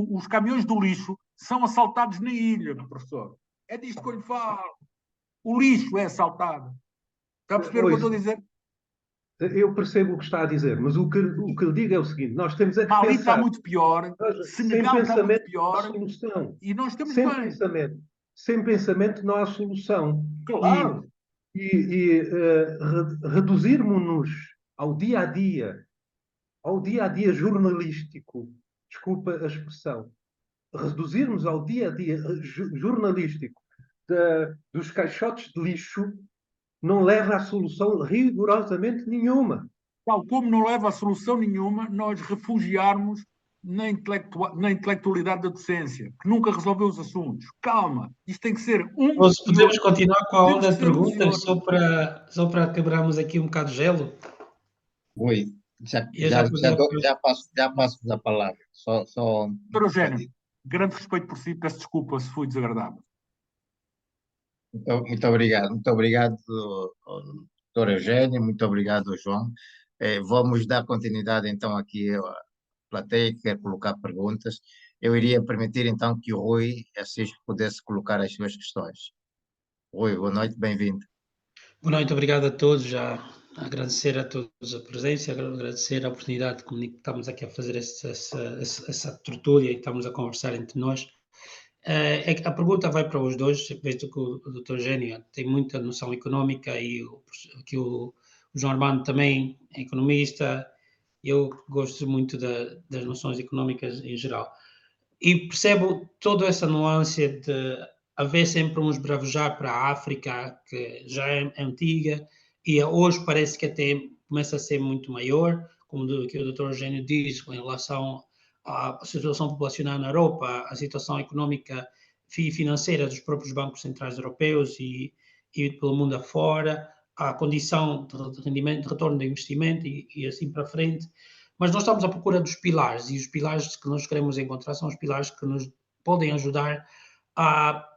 Os caminhões do lixo são assaltados na ilha, professor. É disto que eu lhe falo. O lixo é assaltado. Está a perceber o que eu estou a dizer? Eu percebo o que está a dizer, mas o que lhe digo é o seguinte: nós temos que Mali pensar. Está muito pior, Senegal está muito pior, solução. e nós estamos bem. Sem pensamento não há solução. Claro. Reduzirmos-nos ao dia a dia jornalístico, desculpa a expressão, reduzirmos ao dia a dia jornalístico dos caixotes de lixo não leva a solução rigorosamente nenhuma. Tal como não leva a solução nenhuma nós refugiarmos na intelectualidade da docência, que nunca resolveu os assuntos. Calma, isto tem que ser um Ou se e podemos outro. continuar com a Temos onda que de ser uns e perguntas, outros. só para quebrarmos aqui um bocado de gelo. Rui, já, Eu já, já já, fazia a pergunta. já passo a palavra. Doutor Eugênio, grande respeito por si, peço desculpa se fui desagradável. muito obrigado. Muito obrigado, doutor Eugênio. Muito obrigado, João. Vamos dar continuidade, então, aqui à plateia que quer colocar perguntas. Eu iria permitir, então, que o Rui Assis pudesse colocar as suas questões. Rui, boa noite, bem-vindo. Boa noite, obrigado a todos. Já agradecer a todos a presença, agradecer a oportunidade de estamos aqui a fazer essa tertúlia e estamos a conversar entre nós. A pergunta vai para os dois, visto que o Dr. Eugênio tem muita noção económica e que o João Armando também é economista. Eu gosto muito das noções económicas em geral. E percebo toda essa nuance de haver sempre um esbravejar para a África, que já é antiga, e hoje parece que até começa a ser muito maior, como que o Dr. Eugênio diz, em relação à situação populacional na Europa, a situação económica e financeira dos próprios bancos centrais europeus e pelo mundo afora, a condição de rendimento, de retorno de investimento e assim para frente. Mas nós estamos à procura dos pilares, e os pilares que nós queremos encontrar são os pilares que nos podem ajudar a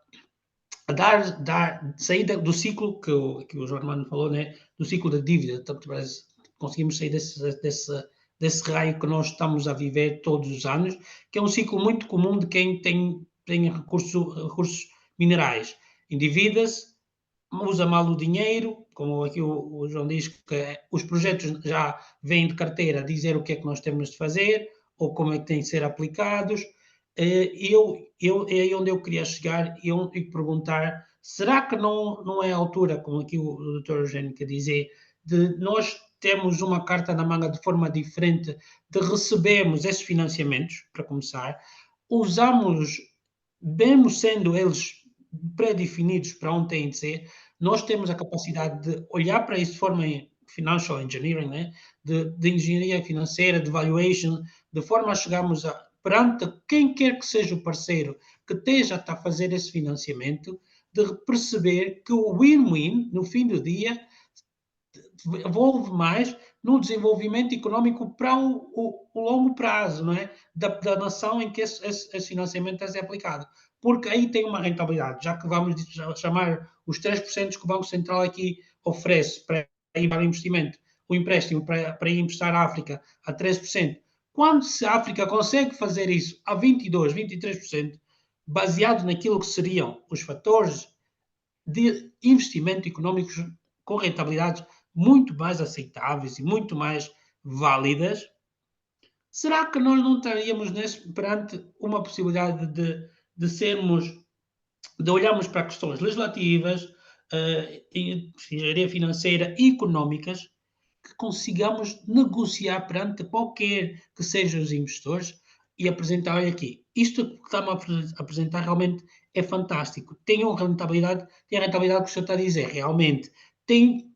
dar saída do ciclo que o João Armando falou, né? Do ciclo da dívida. Conseguimos sair desse raio que nós estamos a viver todos os anos, que é um ciclo muito comum de quem tem recursos minerais. Endivida-se, usa mal o dinheiro, como aqui o João diz, que os projetos já vêm de carteira a dizer o que é que nós temos de fazer, ou como é que têm de ser aplicados. É aí onde eu queria chegar e perguntar, será que não é a altura, como aqui o Dr. Eugênio quer dizer, de nós termos uma carta na manga de forma diferente, de recebermos esses financiamentos, para começar, usamos, mesmo sendo eles pré-definidos para onde têm de ser, nós temos a capacidade de olhar para isso de forma financial engineering, né? de engenharia financeira, de valuation, de forma a chegarmos perante quem quer que seja o parceiro que esteja a fazer esse financiamento, de perceber que o win-win, no fim do dia, envolve mais no desenvolvimento económico para o longo prazo, não é? Da nação em que esse financiamento é aplicado. Porque aí tem uma rentabilidade, já que vamos chamar os 3% que o Banco Central aqui oferece para ir para investimento, o empréstimo para ir emprestar à África a 13%. Quando se a África consegue fazer isso a 22%, 23%, baseado naquilo que seriam os fatores de investimento económicos com rentabilidades muito mais aceitáveis e muito mais válidas, será que nós não estaríamos perante uma possibilidade de olharmos para questões legislativas, engenharia financeira e económicas, que consigamos negociar perante qualquer que sejam os investidores e apresentar, olha aqui, isto que está-me a apresentar realmente é fantástico, tem a rentabilidade que o senhor está a dizer, realmente, tem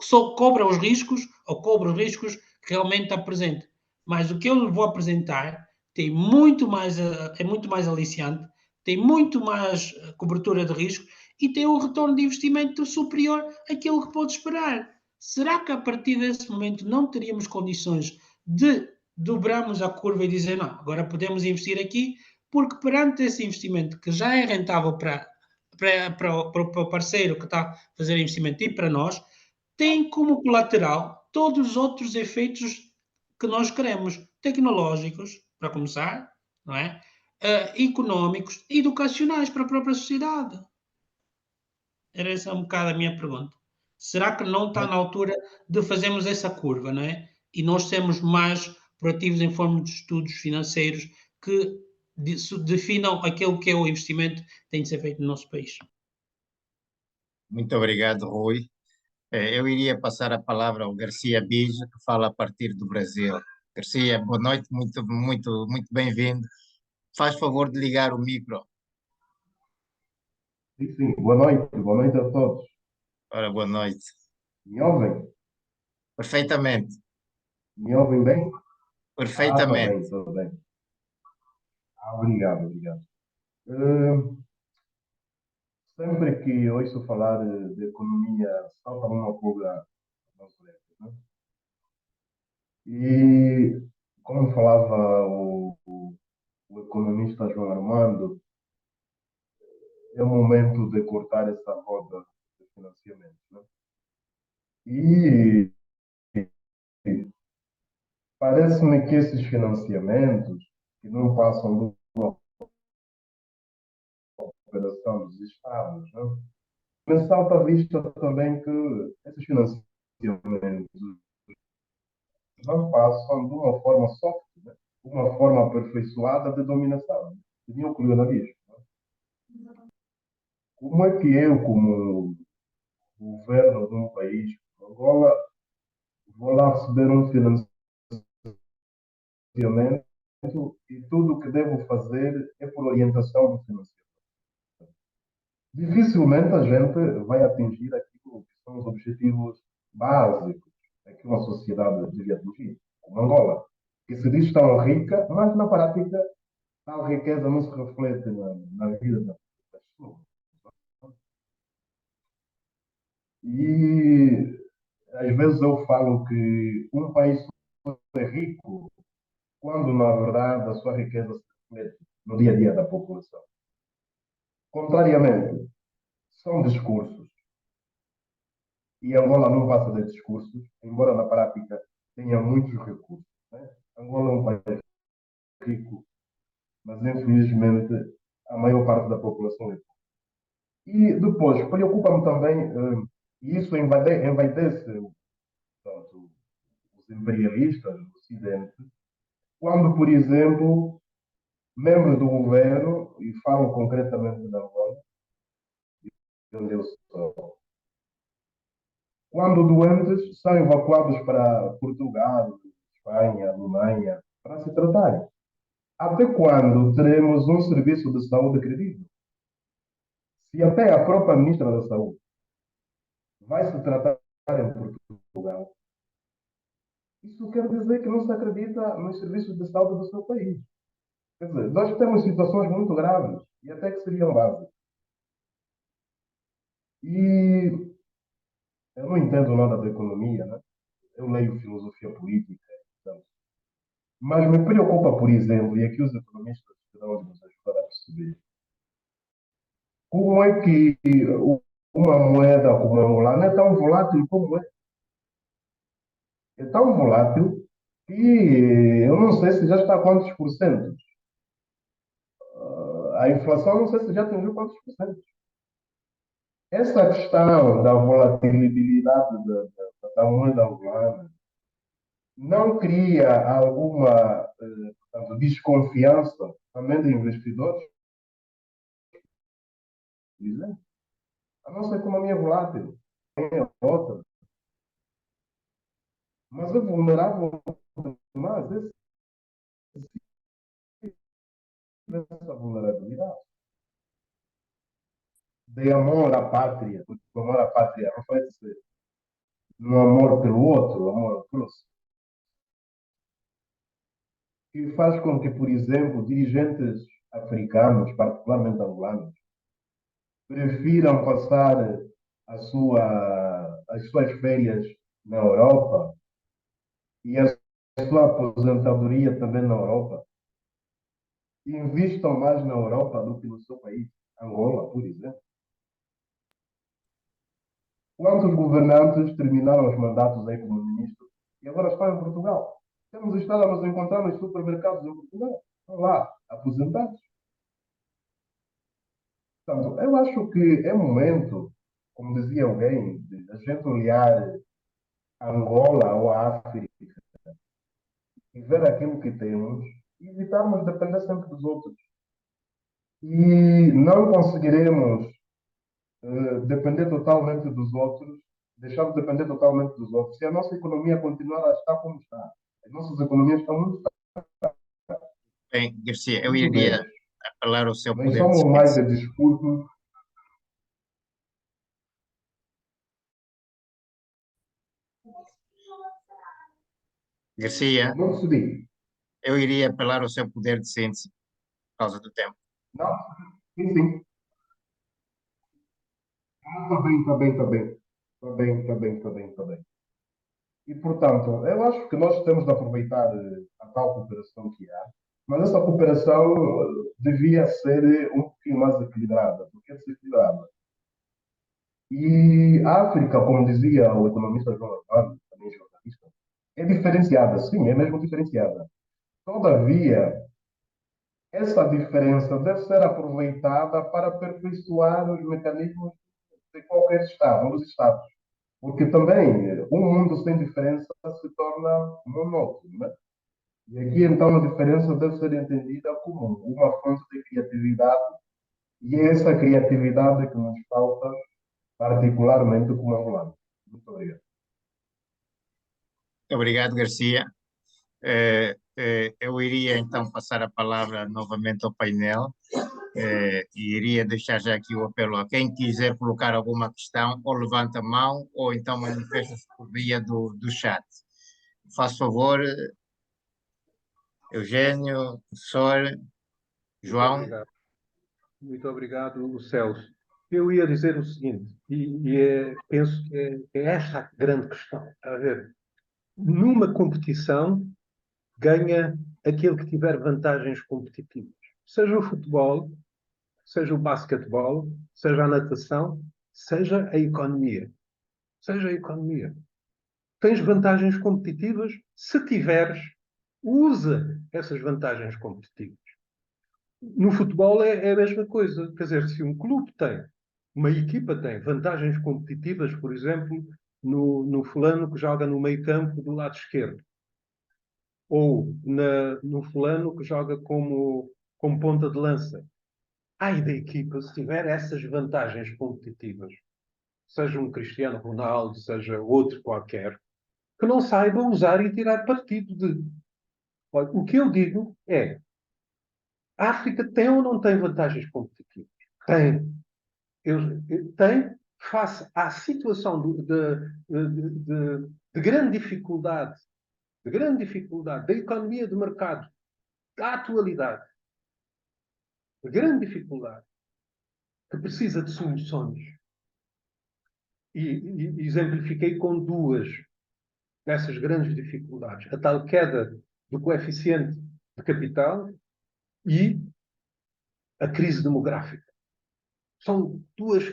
só cobra os riscos, ou cobra os riscos que realmente está presente. Mas o que eu lhe vou apresentar tem é muito mais aliciante, tem muito mais cobertura de risco e tem um retorno de investimento superior àquilo que pode esperar. Será que a partir desse momento não teríamos condições de dobrarmos a curva e dizer, não, agora podemos investir aqui, porque perante esse investimento que já é rentável para o parceiro que está a fazer investimento e para nós, tem como colateral todos os outros efeitos que nós queremos, tecnológicos, para começar, não é? Económicos, educacionais para a própria sociedade. Era essa um bocado a minha pergunta. Será que não está na altura de fazermos essa curva, não é? E nós sermos mais proativos em forma de estudos financeiros que definam aquilo que é o investimento que tem de ser feito no nosso país. Muito obrigado, Rui. Eu iria passar a palavra ao Garcia Bija, que fala a partir do Brasil. Garcia, boa noite, muito bem-vindo. Faz favor de ligar o micro. Sim, boa noite a todos. Ora, boa noite. Me ouvem? Perfeitamente. Me ouvem bem? Está bem, Perfeitamente. está bem. Obrigado, obrigado. Eh, Sempre que ouço falar de economia, salta uma pulga nas orelhas, né? E como falava o economista João Armando, é o momento de cortar essa roda de financiamento, né? E parece-me que esses financiamentos, que não passam de uma operação dos Estados, né? Mas salta à vista também que esses financiamentos não passam de uma forma soft, né? Uma forma aperfeiçoada de dominação, de neocolonialismo. Como é que eu, como governo de um país, Angola, vou lá receber um financiamento e tudo o que devo fazer é por orientação do financiamento? Dificilmente a gente vai atingir aquilo que são os objetivos básicos que uma sociedade devia atingir, como Angola, que se diz tão rica, mas na prática tal riqueza não se reflete na vida das pessoas. E às vezes eu falo que um país só é rico quando, na verdade, a sua riqueza se reflete no dia a dia da população. Contrariamente, são discursos, e Angola não passa de discursos, embora na prática tenha muitos recursos, né? Angola é um país rico, mas infelizmente a maior parte da população é pobre. E depois, preocupa-me também, e isso envaidece, portanto, os imperialistas do Ocidente, quando, por exemplo, membros do governo, e falo concretamente da Angola, onde eu sou, quando doentes são evacuados para Portugal, Espanha, Alemanha, para se tratarem. Até quando teremos um serviço de saúde credível? Se até a própria ministra da Saúde vai se tratar em Portugal, isso quer dizer que não se acredita nos serviços de saúde do seu país. Quer dizer, nós temos situações muito graves e até que seriam básicas. E eu não entendo nada da economia, né? Eu leio filosofia política, portanto, mas me preocupa, por exemplo, e aqui os economistas terão de nos ajudar a perceber, como é que uma moeda como a angolana é tão volátil como é? É tão volátil que eu não sei se já está a quantos por cento. A inflação não sei se já atingiu quantos por cento. Essa questão da volatilidade da moeda angolana não cria alguma portanto, desconfiança também de investidores? Dizem, a nossa economia é volátil, é outra, mas é vulnerável demais essa vulnerabilidade. De amor à pátria, porque o amor à pátria reflete-se no amor pelo outro, amor ao próximo, que faz com que, por exemplo, dirigentes africanos, particularmente angolanos, prefiram passar as suas férias na Europa e a sua aposentadoria também na Europa, investam mais na Europa do que no seu país, Angola, por exemplo. Quantos governantes terminaram os mandatos aí como ministro e agora estão em Portugal? Temos estado a nos encontrar nos supermercados em Portugal. Estão lá, aposentados. Portanto, eu acho que é momento, como dizia alguém, de a gente olhar a Angola ou a África e ver aquilo que temos e evitarmos depender sempre dos outros. E não conseguiremos depender totalmente dos outros, deixar de depender totalmente dos outros, se a nossa economia continuar a estar como está. As nossas economias estão muito, Bem, Garcia, eu muito iria débeis. apelar ao seu Nós poder de somos mais síntese. de discursos. Garcia, Não percebi. eu iria apelar ao seu poder de síntese por causa do tempo. Não, sim, sim. Está bem, está bem, está bem. Está bem, está bem, está bem, está bem. E, portanto, eu acho que nós temos de aproveitar a tal cooperação que há, mas essa cooperação devia ser um pouquinho mais equilibrada, porque é desequilibrada. E a África, como dizia o economista João Armando, também jornalista, é diferenciada, sim, é mesmo diferenciada. Todavia, essa diferença deve ser aproveitada para aperfeiçoar os mecanismos de qualquer Estado, um dos Estados. Porque também um mundo sem diferença se torna monótono, né? E aqui então a diferença deve ser entendida como uma fonte de criatividade, e é essa criatividade que nos falta, particularmente como angolano. Muito obrigado. Obrigado, Garcia. Eu iria então passar a palavra novamente ao painel e iria deixar já aqui o apelo a quem quiser colocar alguma questão, ou levanta a mão, ou então manifesta-se por via do chat. Faço favor, Eugênio, professor, João. Muito obrigado, Celso. Eu ia dizer o seguinte, penso que é esta a grande questão. A ver, numa competição, ganha aquele que tiver vantagens competitivas. Seja o futebol, seja o basquetebol, seja a natação, seja a economia. Seja a economia. Tens vantagens competitivas? Se tiveres, usa essas vantagens competitivas. No futebol é a mesma coisa. Quer dizer, se um clube tem, uma equipa tem vantagens competitivas, por exemplo, no fulano que joga no meio campo do lado esquerdo, ou no fulano que joga como ponta de lança. Ai da equipa, se tiver essas vantagens competitivas, seja um Cristiano Ronaldo, seja outro qualquer, que não saiba usar e tirar partido de. Olha, o que eu digo é, a África tem ou não tem vantagens competitivas? Tem. Tem, face à situação de grande dificuldade da economia de mercado, da atualidade, de grande dificuldade, que precisa de soluções. E exemplifiquei com duas dessas grandes dificuldades. A tal queda do coeficiente de capital e a crise demográfica. São duas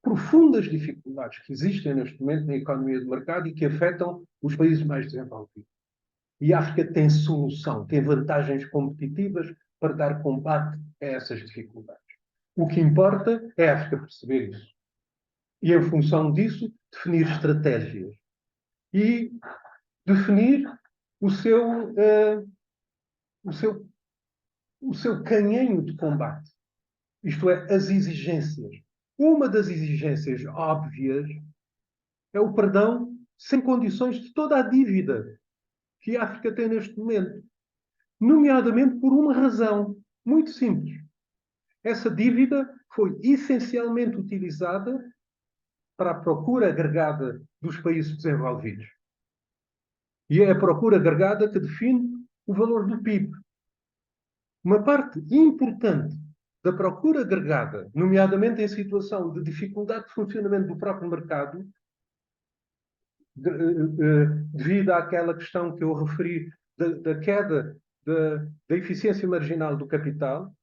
profundas dificuldades que existem neste momento na economia de mercado e que afetam os países mais desenvolvidos. E a África tem solução, tem vantagens competitivas para dar combate a essas dificuldades. O que importa é a África perceber isso. E, em função disso, definir estratégias. E definir o seu canhão de combate. Isto é, as exigências. Uma das exigências óbvias é o perdão sem condições de toda a dívida que a África tem neste momento. Nomeadamente por uma razão muito simples. Essa dívida foi essencialmente utilizada para a procura agregada dos países desenvolvidos. E é a procura agregada que define o valor do PIB. Uma parte importante da procura agregada, nomeadamente em situação de dificuldade de funcionamento do próprio mercado, devido àquela questão que eu referi da queda da eficiência marginal do capital,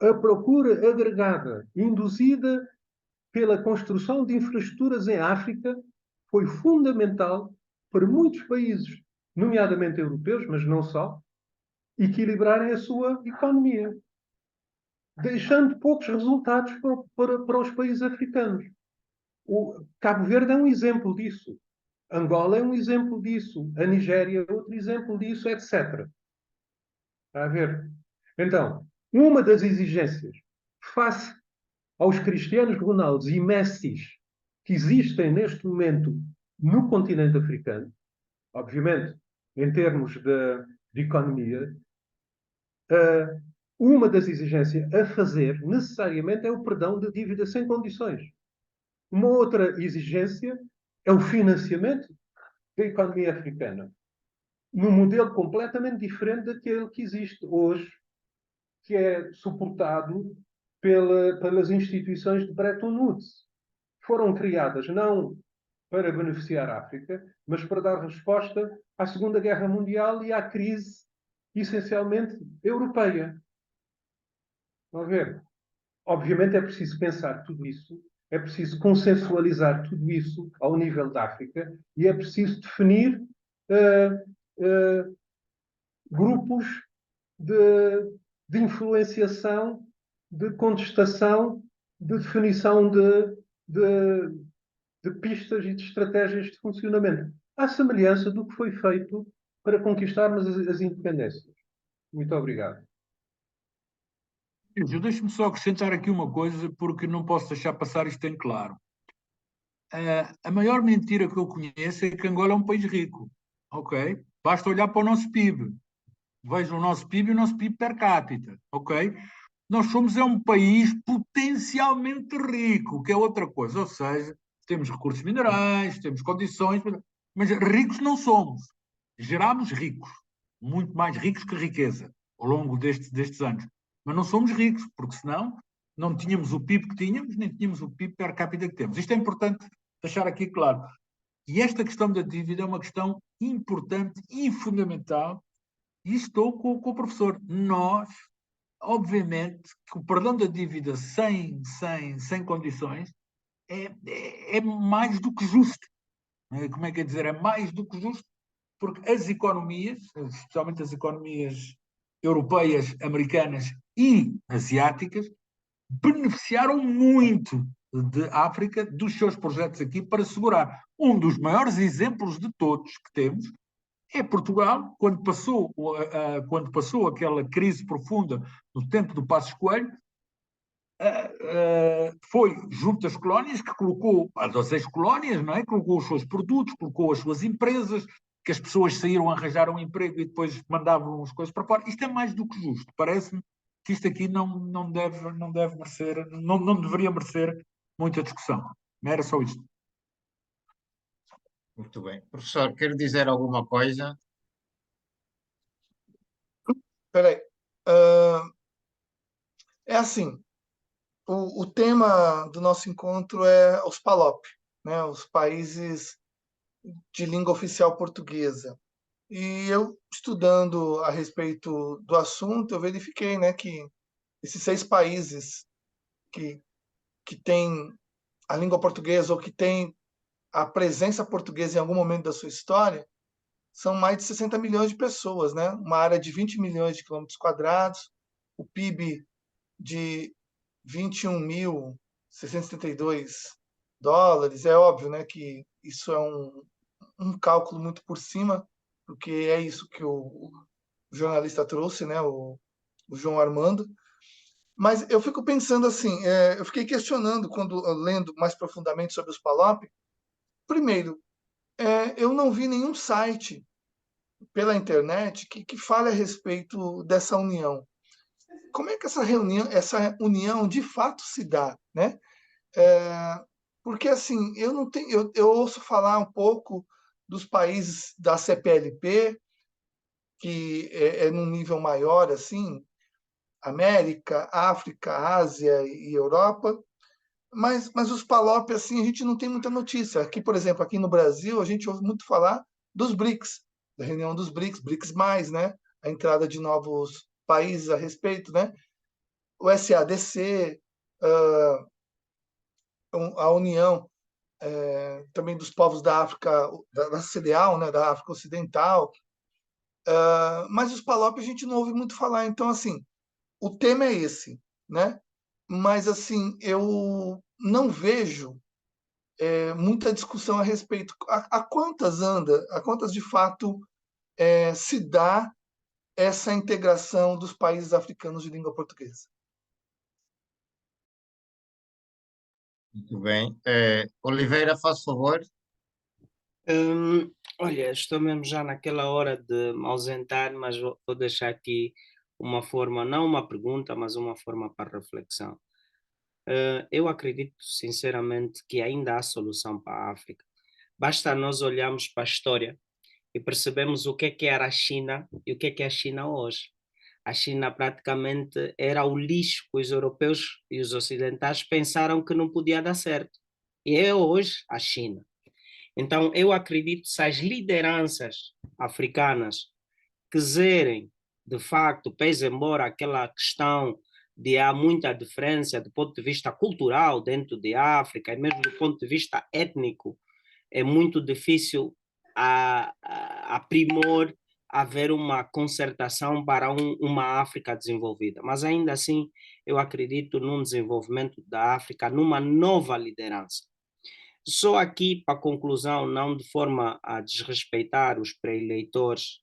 a procura agregada induzida pela construção de infraestruturas em África foi fundamental para muitos países, nomeadamente europeus, mas não só, equilibrarem a sua economia, deixando poucos resultados para os países africanos. O Cabo Verde é um exemplo disso. Angola é um exemplo disso. A Nigéria é outro exemplo disso, etc. Está a ver? Então, uma das exigências face aos Cristianos Ronaldos e Messis que existem neste momento no continente africano, obviamente, em termos de economia, uma das exigências a fazer, necessariamente, é o perdão de dívida sem condições. Uma outra exigência é o financiamento da economia africana. num modelo completamente diferente daquele que existe hoje, que é suportado pelas instituições de Bretton Woods. Foram criadas não para beneficiar a África, mas para dar resposta à Segunda Guerra Mundial e à crise, essencialmente, europeia. Estão a ver? Obviamente é preciso pensar tudo isso, é preciso consensualizar tudo isso ao nível da África e é preciso definir grupos de influenciação, de contestação, de definição de pistas e de estratégias de funcionamento, à semelhança do que foi feito para conquistarmos as independências. Muito obrigado. Deixe-me só acrescentar aqui uma coisa, porque não posso deixar passar isto em claro. A maior mentira que eu conheço é que Angola é um país rico. Ok? Basta olhar para o nosso PIB. Vejam o nosso PIB e o nosso PIB per capita. Ok? Nós somos um país potencialmente rico, que é outra coisa. Ou seja, temos recursos minerais, temos condições, mas ricos não somos. Gerámos ricos, muito mais ricos que riqueza, ao longo destes anos. Mas não somos ricos, porque senão não tínhamos o PIB que tínhamos, nem tínhamos o PIB per capita que temos. Isto é importante deixar aqui claro. E esta questão da dívida é uma questão importante e fundamental, e estou com o professor. Nós, obviamente, que o perdão da dívida sem condições é mais do que justo. Como é que é dizer? É mais do que justo, porque as economias, especialmente as economias europeias, americanas e asiáticas, beneficiaram muito de África, dos seus projetos aqui, para segurar. Um dos maiores exemplos de todos que temos é Portugal, quando passou aquela crise profunda no tempo do Passos Coelho, foi junto às colónias que colocou, às ex-colónias, não é? Colocou os seus produtos, colocou as suas empresas, que as pessoas saíram, arranjaram um emprego e depois mandavam as coisas para fora. Isto é mais do que justo. Parece-me que isto aqui não deve merecer, não deveria merecer muita discussão. Era só isto. Muito bem. Professor, quer dizer alguma coisa? Espera aí. É assim, o tema do nosso encontro é os PALOP, né, os países de língua oficial portuguesa. E eu, estudando a respeito do assunto, eu verifiquei, né, que esses 6 países que têm a língua portuguesa ou que têm a presença portuguesa em algum momento da sua história são mais de 60 milhões de pessoas, né? Uma área de 20 milhões de quilômetros quadrados, o PIB de 21.672 dólares. É óbvio, né, que isso é um cálculo muito por cima, porque é isso que o jornalista trouxe, né, o João Armando. Mas eu fico pensando assim, eu fiquei questionando quando lendo mais profundamente sobre os PALOP. Primeiro, eu não vi nenhum site pela internet que fale a respeito dessa união. Como é que essa união de fato se dá, né? Porque assim, eu não tenho, eu ouço falar um pouco dos países da CPLP, que é num nível maior, assim, América, África, Ásia e Europa, mas os PALOP, assim, a gente não tem muita notícia. Aqui, por exemplo, aqui no Brasil, a gente ouve muito falar dos BRICS, da reunião dos BRICS, BRICS+, né? A entrada de novos países a respeito, né? O SADC, a União também dos povos da África, da CEDEAW, né? Da África Ocidental, mas os PALOP a gente não ouve muito falar. Então, assim, o tema é esse, né? Mas, assim, eu não vejo muita discussão a respeito. A quantas anda, a quantas de fato se dá essa integração dos países africanos de língua portuguesa? Muito bem. Oliveira, faz favor. Olha, estou mesmo já naquela hora de me ausentar, mas vou deixar aqui uma forma, não uma pergunta, mas uma forma para reflexão. Eu acredito sinceramente que ainda há solução para a África. Basta nós olharmos para a história e percebemos o que era a China e o que é a China hoje. A China praticamente era o lixo que os europeus e os ocidentais pensaram que não podia dar certo. E é hoje a China. Então, eu acredito que se as lideranças africanas quiserem, de facto, pese embora aquela questão de há muita diferença do ponto de vista cultural dentro de África, e mesmo do ponto de vista étnico, é muito difícil a primor haver uma concertação para uma África desenvolvida. Mas ainda assim, eu acredito num desenvolvimento da África, numa nova liderança. Só aqui, para conclusão, não de forma a desrespeitar os pré-eleitores,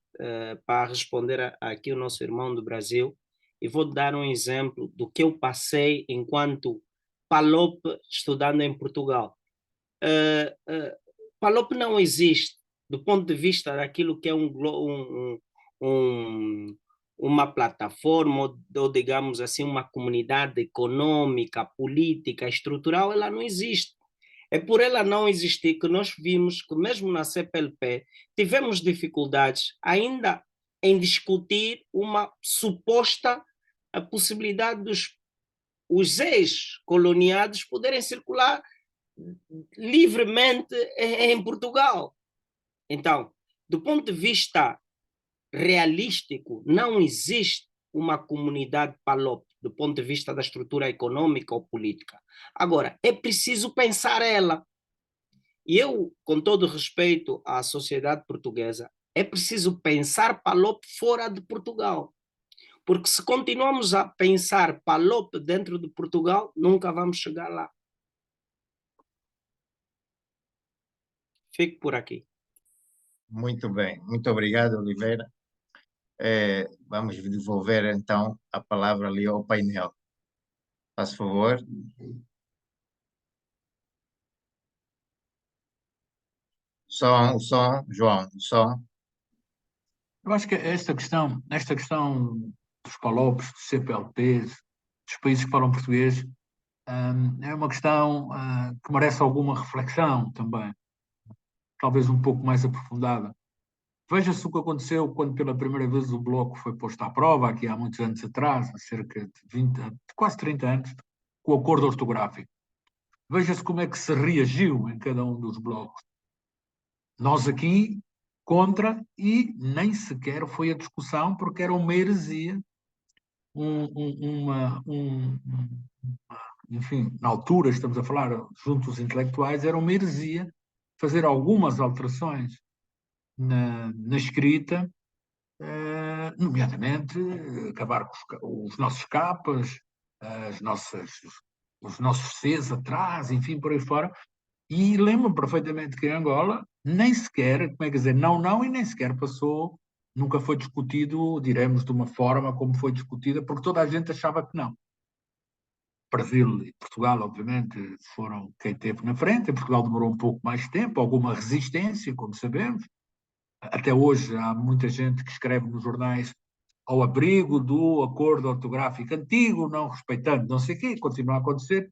para responder aqui o nosso irmão do Brasil, e vou dar um exemplo do que eu passei enquanto PALOP estudando em Portugal. PALOP não existe do ponto de vista daquilo que é uma plataforma, ou digamos assim, uma comunidade econômica, política, estrutural, ela não existe. É por ela não existir que nós vimos que mesmo na CPLP tivemos dificuldades ainda em discutir uma suposta a possibilidade dos os ex-coloniados poderem circular livremente em Portugal. Então, do ponto de vista realístico, não existe uma comunidade PALOP do ponto de vista da estrutura econômica ou política. Agora, é preciso pensar ela. E eu, com todo respeito à sociedade portuguesa, é preciso pensar PALOP fora de Portugal. Porque se continuamos a pensar PALOP dentro de Portugal, nunca vamos chegar lá. Fico por aqui. Muito bem, muito obrigado, Oliveira. Vamos devolver então a palavra ali ao painel. Faz favor. O som, João, o som. Eu acho que esta questão dos PALOPs, dos CPLPs, dos países que falam português, é uma questão que merece alguma reflexão também, talvez um pouco mais aprofundada. Veja-se o que aconteceu quando pela primeira vez o Bloco foi posto à prova, aqui há muitos anos atrás, há cerca de 20, quase 30 anos, com o acordo ortográfico. Veja-se como é que se reagiu em cada um dos blocos. Nós aqui, contra, e nem sequer foi a discussão, porque era uma heresia, enfim, na altura, estamos a falar junto dos intelectuais, era uma heresia fazer algumas alterações na escrita, nomeadamente acabar com os nossos capas, os nossos Cs atrás, enfim, por aí fora. E lembro-me perfeitamente que em Angola nem sequer, como é que dizer, não, e nem sequer passou, nunca foi discutido, diremos, de uma forma como foi discutida, porque toda a gente achava que não. Brasil e Portugal, obviamente, foram quem esteve na frente. Em Portugal demorou um pouco mais de tempo, alguma resistência, como sabemos. Até hoje há muita gente que escreve nos jornais ao abrigo do acordo ortográfico antigo, não respeitando não sei o quê, continua a acontecer.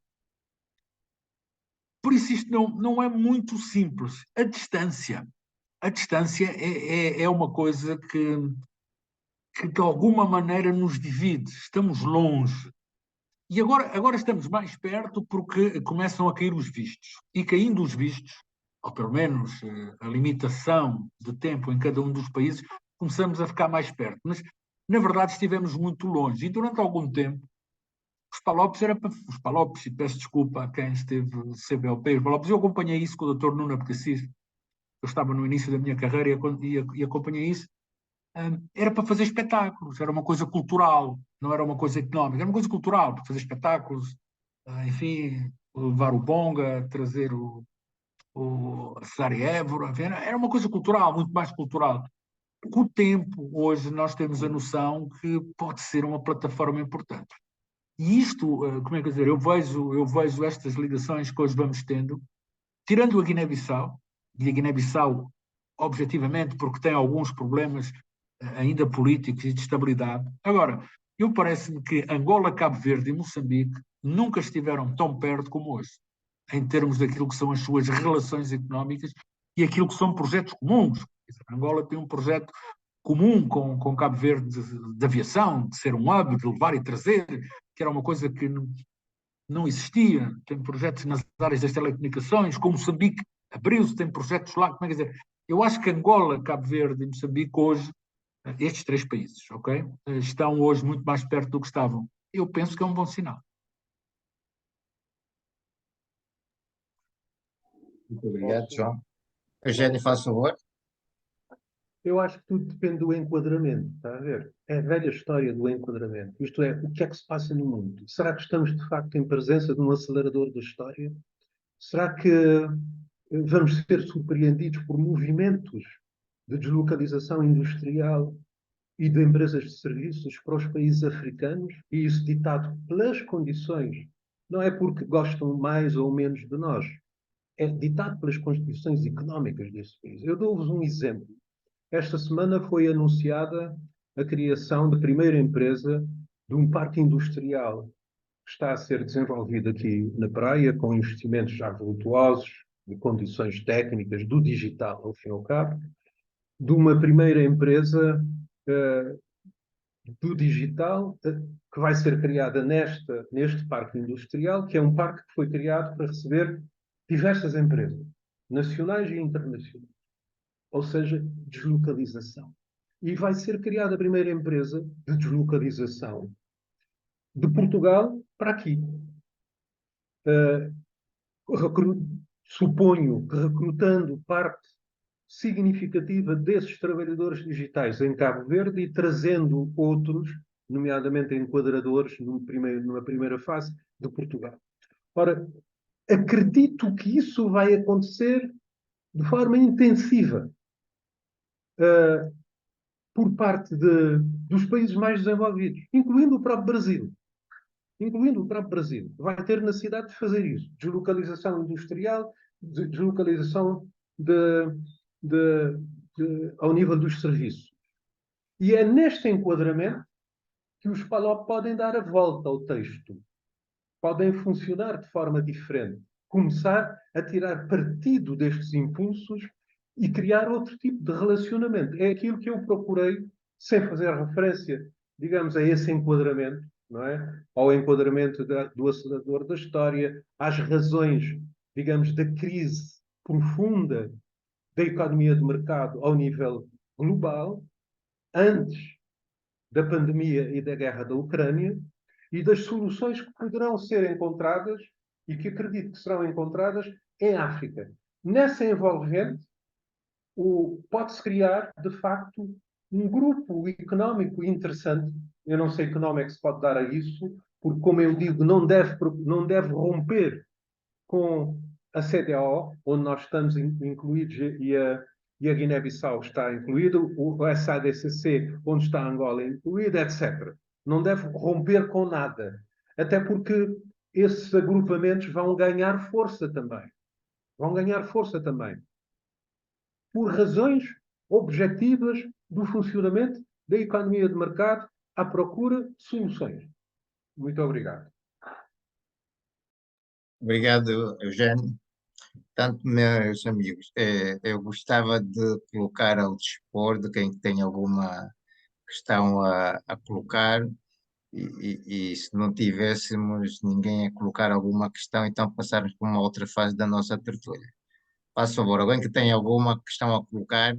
Por isso isto não é muito simples. A distância é uma coisa que de alguma maneira nos divide. Estamos longe. E agora estamos mais perto porque começam a cair os vistos. E caindo os vistos, ou pelo menos a limitação de tempo em cada um dos países, começamos a ficar mais perto. Mas, na verdade, estivemos muito longe. E durante algum tempo, os PALOPs, e peço desculpa a quem esteve CBLP, os PALOPs, eu acompanhei isso com o Dr. Nuno Abdessis. Eu estava no início da minha carreira e acompanhei isso. Era para fazer espetáculos, era uma coisa cultural, não era uma coisa económica, era uma coisa cultural, para fazer espetáculos, enfim, levar o bonga, trazer a Cesária Évora, enfim, era uma coisa cultural, muito mais cultural. Com o tempo, hoje, nós temos a noção que pode ser uma plataforma importante. E isto, como é que dizer, eu vejo estas ligações que hoje vamos tendo, tirando a Guiné-Bissau, e a Guiné-Bissau, objetivamente, porque tem alguns problemas ainda políticos e de estabilidade. Agora, parece-me que Angola, Cabo Verde e Moçambique nunca estiveram tão perto como hoje, em termos daquilo que são as suas relações económicas e aquilo que são projetos comuns. Angola tem um projeto comum com Cabo Verde de aviação, de ser um hub, de levar e trazer, que era uma coisa que não existia. Tem projetos nas áreas das telecomunicações, com Moçambique abriu-se, tem projetos lá. Como é que dizer? Eu acho que Angola, Cabo Verde e Moçambique hoje, estes 3 países, ok? Estão hoje muito mais perto do que estavam. Eu penso que é um bom sinal. Muito obrigado, João. Eugênio, faz favor. Eu acho que tudo depende do enquadramento, está a ver? É a velha história do enquadramento. Isto é, o que é que se passa no mundo? Será que estamos, de facto, em presença de um acelerador da história? Será que vamos ser surpreendidos por movimentos de deslocalização industrial e de empresas de serviços para os países africanos? E isso ditado pelas condições, não é porque gostam mais ou menos de nós, é ditado pelas condições económicas desse país. Eu dou-vos um exemplo. Esta semana foi anunciada a criação da primeira empresa de um parque industrial que está a ser desenvolvido aqui na praia, com investimentos já vultuosos, de condições técnicas, do digital, ao fim e ao cabo, de uma primeira empresa do digital que vai ser criada neste parque industrial, que é um parque que foi criado para receber diversas empresas, nacionais e internacionais. Ou seja, deslocalização. E vai ser criada a primeira empresa de deslocalização de Portugal para aqui. Suponho que recrutando parte significativa desses trabalhadores digitais em Cabo Verde e trazendo outros, nomeadamente enquadradores, numa primeira fase, de Portugal. Ora, acredito que isso vai acontecer de forma intensiva. Por parte dos países mais desenvolvidos, incluindo o próprio Brasil. Incluindo o próprio Brasil. Vai ter necessidade de fazer isso. Deslocalização industrial, deslocalização ao nível dos serviços. E é neste enquadramento que os PALOP podem dar a volta ao texto. Podem funcionar de forma diferente. Começar a tirar partido destes impulsos e criar outro tipo de relacionamento. É aquilo que eu procurei, sem fazer referência, digamos, a esse enquadramento, não é? Ao enquadramento do acelerador da história, às razões, digamos, da crise profunda da economia de mercado ao nível global, antes da pandemia e da guerra da Ucrânia, e das soluções que poderão ser encontradas e que acredito que serão encontradas em África. Nessa envolvente, pode-se criar, de facto, um grupo económico interessante. Eu não sei que nome é que se pode dar a isso, porque, como eu digo, não deve romper com a CEDEAO, onde nós estamos incluídos e a Guiné-Bissau está incluído, o SADCC, onde está Angola incluída, etc. Não deve romper com nada. Até porque esses agrupamentos vão ganhar força também. Vão ganhar força também. Por razões objetivas do funcionamento da economia de mercado à procura de soluções. Muito obrigado. Obrigado, Eugênio. Portanto, meus amigos, eu gostava de colocar ao dispor de quem tem alguma questão a colocar e se não tivéssemos ninguém a colocar alguma questão, então passarmos para uma outra fase da nossa tertúlia. Faça favor, alguém que tenha alguma questão a colocar,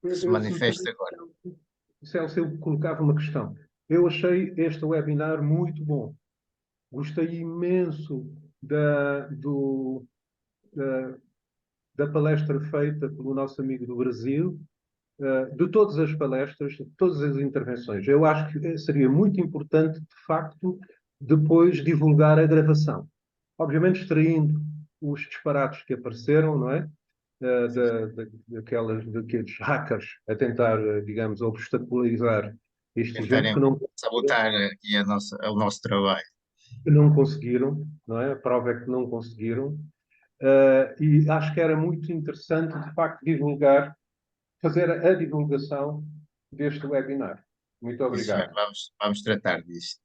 que se manifeste agora. Celso, eu colocava uma questão. Eu achei este webinar muito bom. Gostei imenso da palestra feita pelo nosso amigo do Brasil, de todas as palestras, de todas as intervenções. Eu acho que seria muito importante, de facto, depois divulgar a gravação. Obviamente extraindo os disparates que apareceram, não é? Daqueles hackers a tentar, digamos, obstaculizar este evento, que não sabotar aqui o nosso trabalho. Que não conseguiram, não é? A prova é que não conseguiram. E acho que era muito interessante, de facto, fazer a divulgação deste webinar. Muito obrigado. Vamos tratar disto.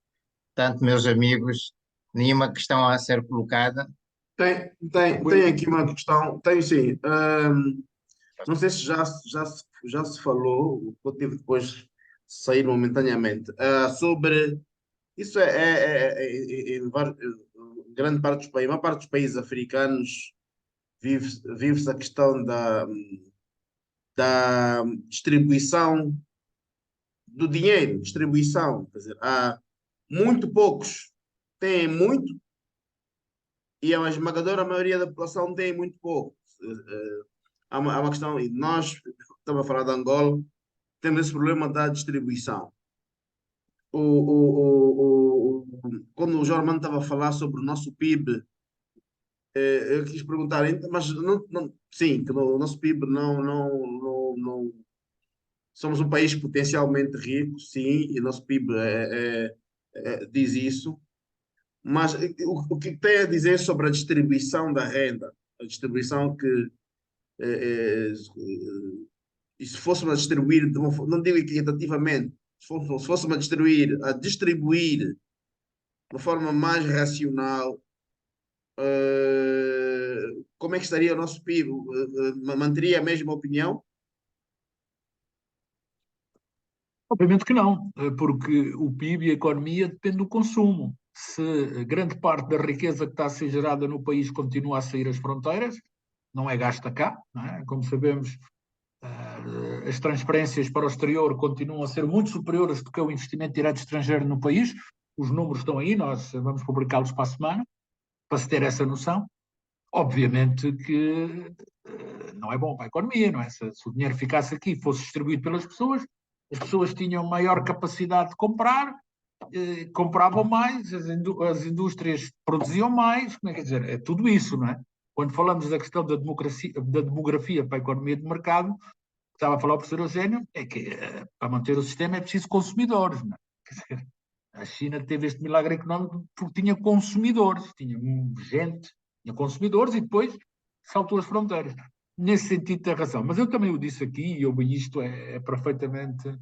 Portanto, meus amigos, nenhuma questão a ser colocada? Tem aqui uma questão, tem sim. Não sei se já se falou, eu tive depois de sair momentaneamente, sobre isso em grande parte dos países, a maior parte dos países africanos vive-se a questão da distribuição do dinheiro, distribuição, quer dizer, há muito poucos têm muito e a esmagadora maioria da população tem muito pouco. Há uma questão, e nós, estamos a falar de Angola, temos esse problema da distribuição. Quando o Jorman estava a falar sobre o nosso PIB, eu quis perguntar, mas sim, que o nosso PIB não. Somos um país potencialmente rico, sim, e o nosso PIB diz isso, mas o que tem a dizer sobre a distribuição da renda? A distribuição que. E se fôssemos a distribuir, não digo equitativamente, se fôssemos a distribuir de uma forma mais racional, como é que estaria o nosso PIB? Manteria a mesma opinião? Obviamente que não, porque o PIB e a economia dependem do consumo. Se grande parte da riqueza que está a ser gerada no país continua a sair às fronteiras, não é gasta cá, não é? Como sabemos, as transferências para o exterior continuam a ser muito superiores do que o investimento direto estrangeiro no país. Os números estão aí, nós vamos publicá-los para a semana, para se ter essa noção. Obviamente que não é bom para a economia, não é? Se o dinheiro ficasse aqui e fosse distribuído pelas pessoas, as pessoas tinham maior capacidade de comprar, compravam mais, as indústrias produziam mais, como é que dizer? É tudo isso, não é? Quando falamos da questão da demografia para a economia de mercado, o que estava a falar o professor Eugênio, é que para manter o sistema é preciso consumidores, não é? Quer dizer, a China teve este milagre económico porque tinha consumidores, tinha gente, tinha consumidores e depois saltou as fronteiras. Nesse sentido tem razão. Mas eu também o disse aqui, e isto é perfeitamente...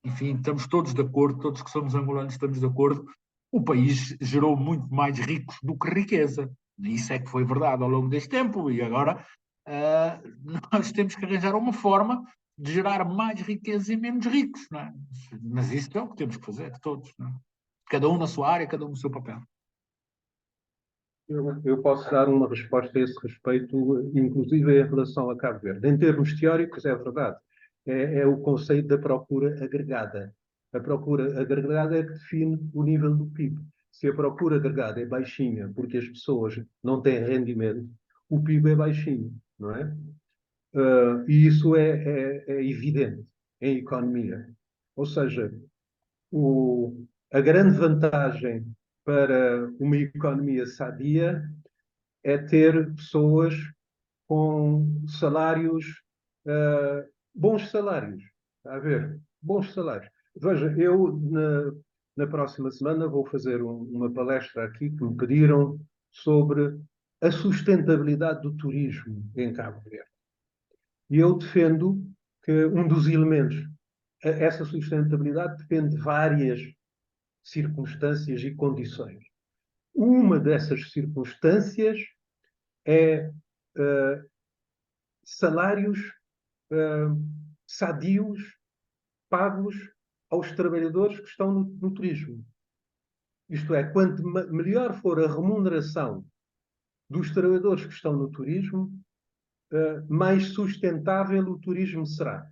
Enfim, estamos todos de acordo, todos que somos angolanos estamos de acordo. O país gerou muito mais ricos do que riqueza. Isso é que foi verdade ao longo deste tempo. E agora nós temos que arranjar uma forma de gerar mais riqueza e menos ricos, não é? Mas isso é o que temos que fazer, todos, não é? Cada um na sua área, cada um no seu papel. Eu posso dar uma resposta a esse respeito, inclusive em relação a Cabo Verde. Em termos teóricos, é verdade. É o conceito da procura agregada. A procura agregada é que define o nível do PIB. Se a procura agregada é baixinha porque as pessoas não têm rendimento, o PIB é baixinho, não é? E isso é evidente em economia. Ou seja, a grande vantagem para uma economia sadia é ter pessoas com salários, bons salários. Está a ver? Bons salários. Veja, eu na próxima semana vou fazer uma palestra aqui que me pediram sobre a sustentabilidade do turismo em Cabo Verde. E eu defendo que um dos elementos, essa sustentabilidade depende de várias circunstâncias e condições. Uma dessas circunstâncias é salários sadios pagos aos trabalhadores que estão no turismo. Isto é, quanto melhor for a remuneração dos trabalhadores que estão no turismo, mais sustentável o turismo será.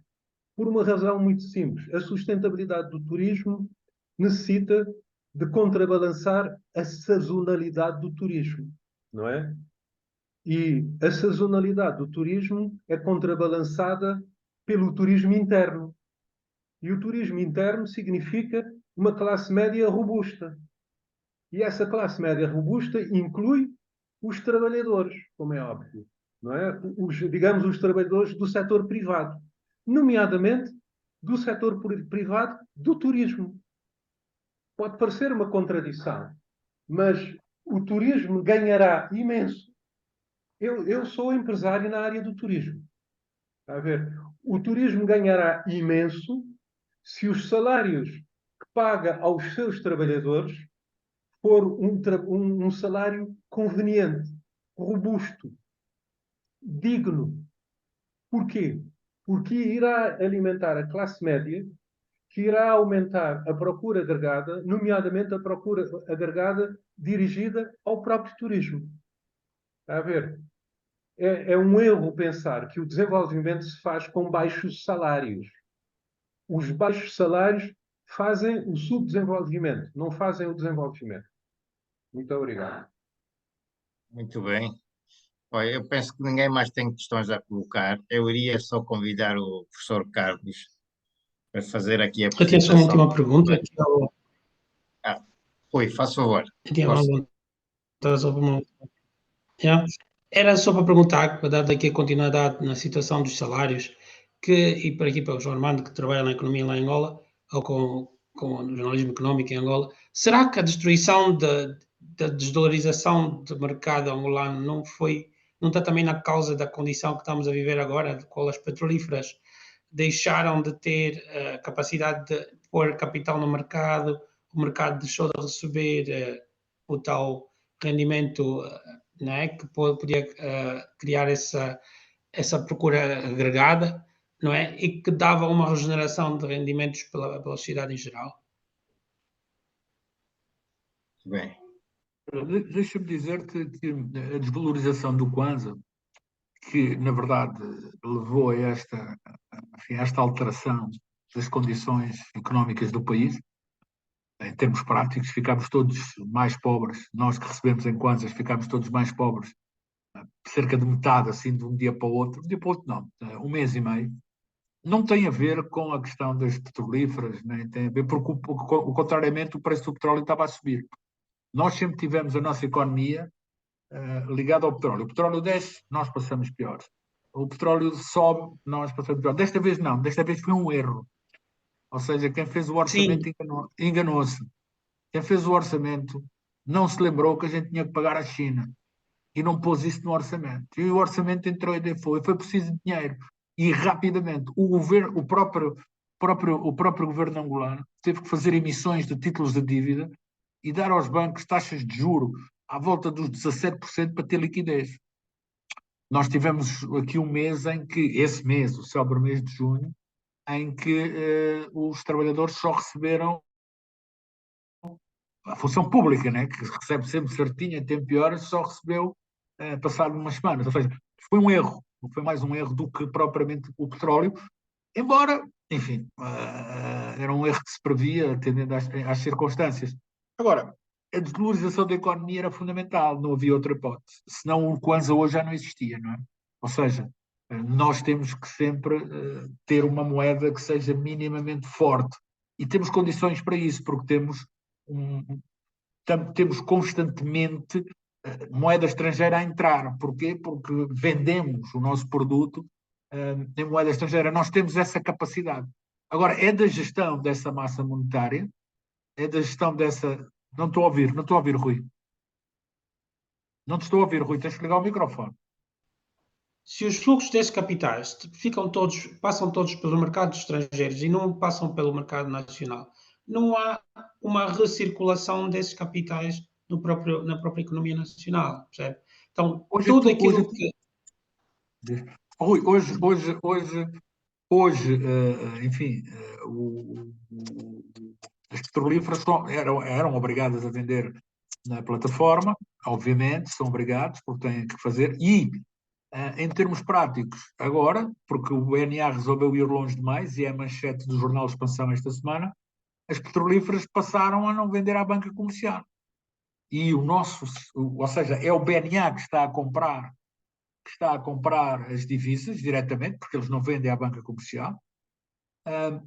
Por uma razão muito simples. A sustentabilidade do turismo necessita de contrabalançar a sazonalidade do turismo, não é? E a sazonalidade do turismo é contrabalançada pelo turismo interno. E o turismo interno significa uma classe média robusta. E essa classe média robusta inclui os trabalhadores, como é óbvio, não é? Digamos, os trabalhadores do setor privado, nomeadamente do setor privado do turismo. Pode parecer uma contradição, mas o turismo ganhará imenso. Eu sou empresário na área do turismo. Está a ver? O turismo ganhará imenso se os salários que paga aos seus trabalhadores for um salário conveniente, robusto, digno. Porquê? Porque irá alimentar a classe média, que irá aumentar a procura agregada, nomeadamente a procura agregada dirigida ao próprio turismo. Está a ver? É um erro pensar que o desenvolvimento se faz com baixos salários. Os baixos salários fazem o subdesenvolvimento, não fazem o desenvolvimento. Muito obrigado. Muito bem. Olha, eu penso que ninguém mais tem questões a colocar. Eu iria só convidar o professor Carlos para fazer aqui a Eu tinha só uma apresentação. última pergunta. Oi, faz favor. Eu tinha uma Força. vontade só para uma... Yeah. Era só para perguntar, para dar aqui a continuidade na situação dos salários, e para aqui para o João Armando, que trabalha na economia lá em Angola, ou com o jornalismo económico em Angola, será que a destruição da desdolarização do mercado angolano não está também na causa da condição que estamos a viver agora, de qual as petrolíferas deixaram de ter a capacidade de pôr capital no mercado, o mercado deixou de receber o tal rendimento, não é? Que podia criar essa procura agregada, não é? E que dava uma regeneração de rendimentos pela sociedade em geral. Bem, Deixa-me dizer-te que a desvalorização do Kwanza, que na verdade levou a esta alteração das condições económicas do país, em termos práticos, ficámos todos mais pobres. Nós que recebemos em Kwanzas ficámos todos mais pobres, cerca de metade, assim, de um dia para o outro. De um dia para o outro, não, um mês e meio. Não tem a ver com a questão das petrolíferas, nem tem a ver, porque, contrariamente, o preço do petróleo estava a subir. Nós sempre tivemos a nossa economia ligada ao petróleo. O petróleo desce, nós passamos piores. O petróleo sobe, nós passamos piores. Desta vez não, desta vez foi um erro. Ou seja, quem fez o orçamento enganou-se. Quem fez o orçamento não se lembrou que a gente tinha que pagar à China e não pôs isso no orçamento. E o orçamento entrou em default. Foi preciso dinheiro. E rapidamente o próprio governo angolano teve que fazer emissões de títulos de dívida e dar aos bancos taxas de juro à volta dos 17% para ter liquidez. Nós tivemos aqui um mês em que, esse mês, o célebre mês de junho, em que os trabalhadores só receberam a função pública, né, que recebe sempre certinho, em tempo e horas, só recebeu passado umas semanas. Ou seja, foi um erro. Foi mais um erro do que propriamente o petróleo, embora, enfim, era um erro que se previa, atendendo às circunstâncias. Agora, a desvalorização da economia era fundamental, não havia outra hipótese. Senão o Kwanza hoje já não existia, não é? Ou seja, nós temos que sempre ter uma moeda que seja minimamente forte. E temos condições para isso, porque temos constantemente moeda estrangeira a entrar. Porquê? Porque vendemos o nosso produto em moeda estrangeira. Nós temos essa capacidade. Agora, é da gestão dessa massa monetária, é da gestão dessa... Não estou a ouvir, Rui. Não te estou a ouvir, Rui, tens que ligar o microfone. Se os fluxos desses capitais passam todos pelos mercados estrangeiros e não passam pelo mercado nacional, não há uma recirculação desses capitais na própria economia nacional, percebe? Então, tudo aquilo que... Rui, hoje, enfim, as petrolíferas eram obrigadas a vender na plataforma, obviamente, são obrigados, porque têm que fazer, e em termos práticos, agora, porque o BNA resolveu ir longe demais, e é a manchete do jornal Expansão esta semana, as petrolíferas passaram a não vender à banca comercial. E ou seja, é o BNA que está a comprar as divisas diretamente, porque eles não vendem à banca comercial,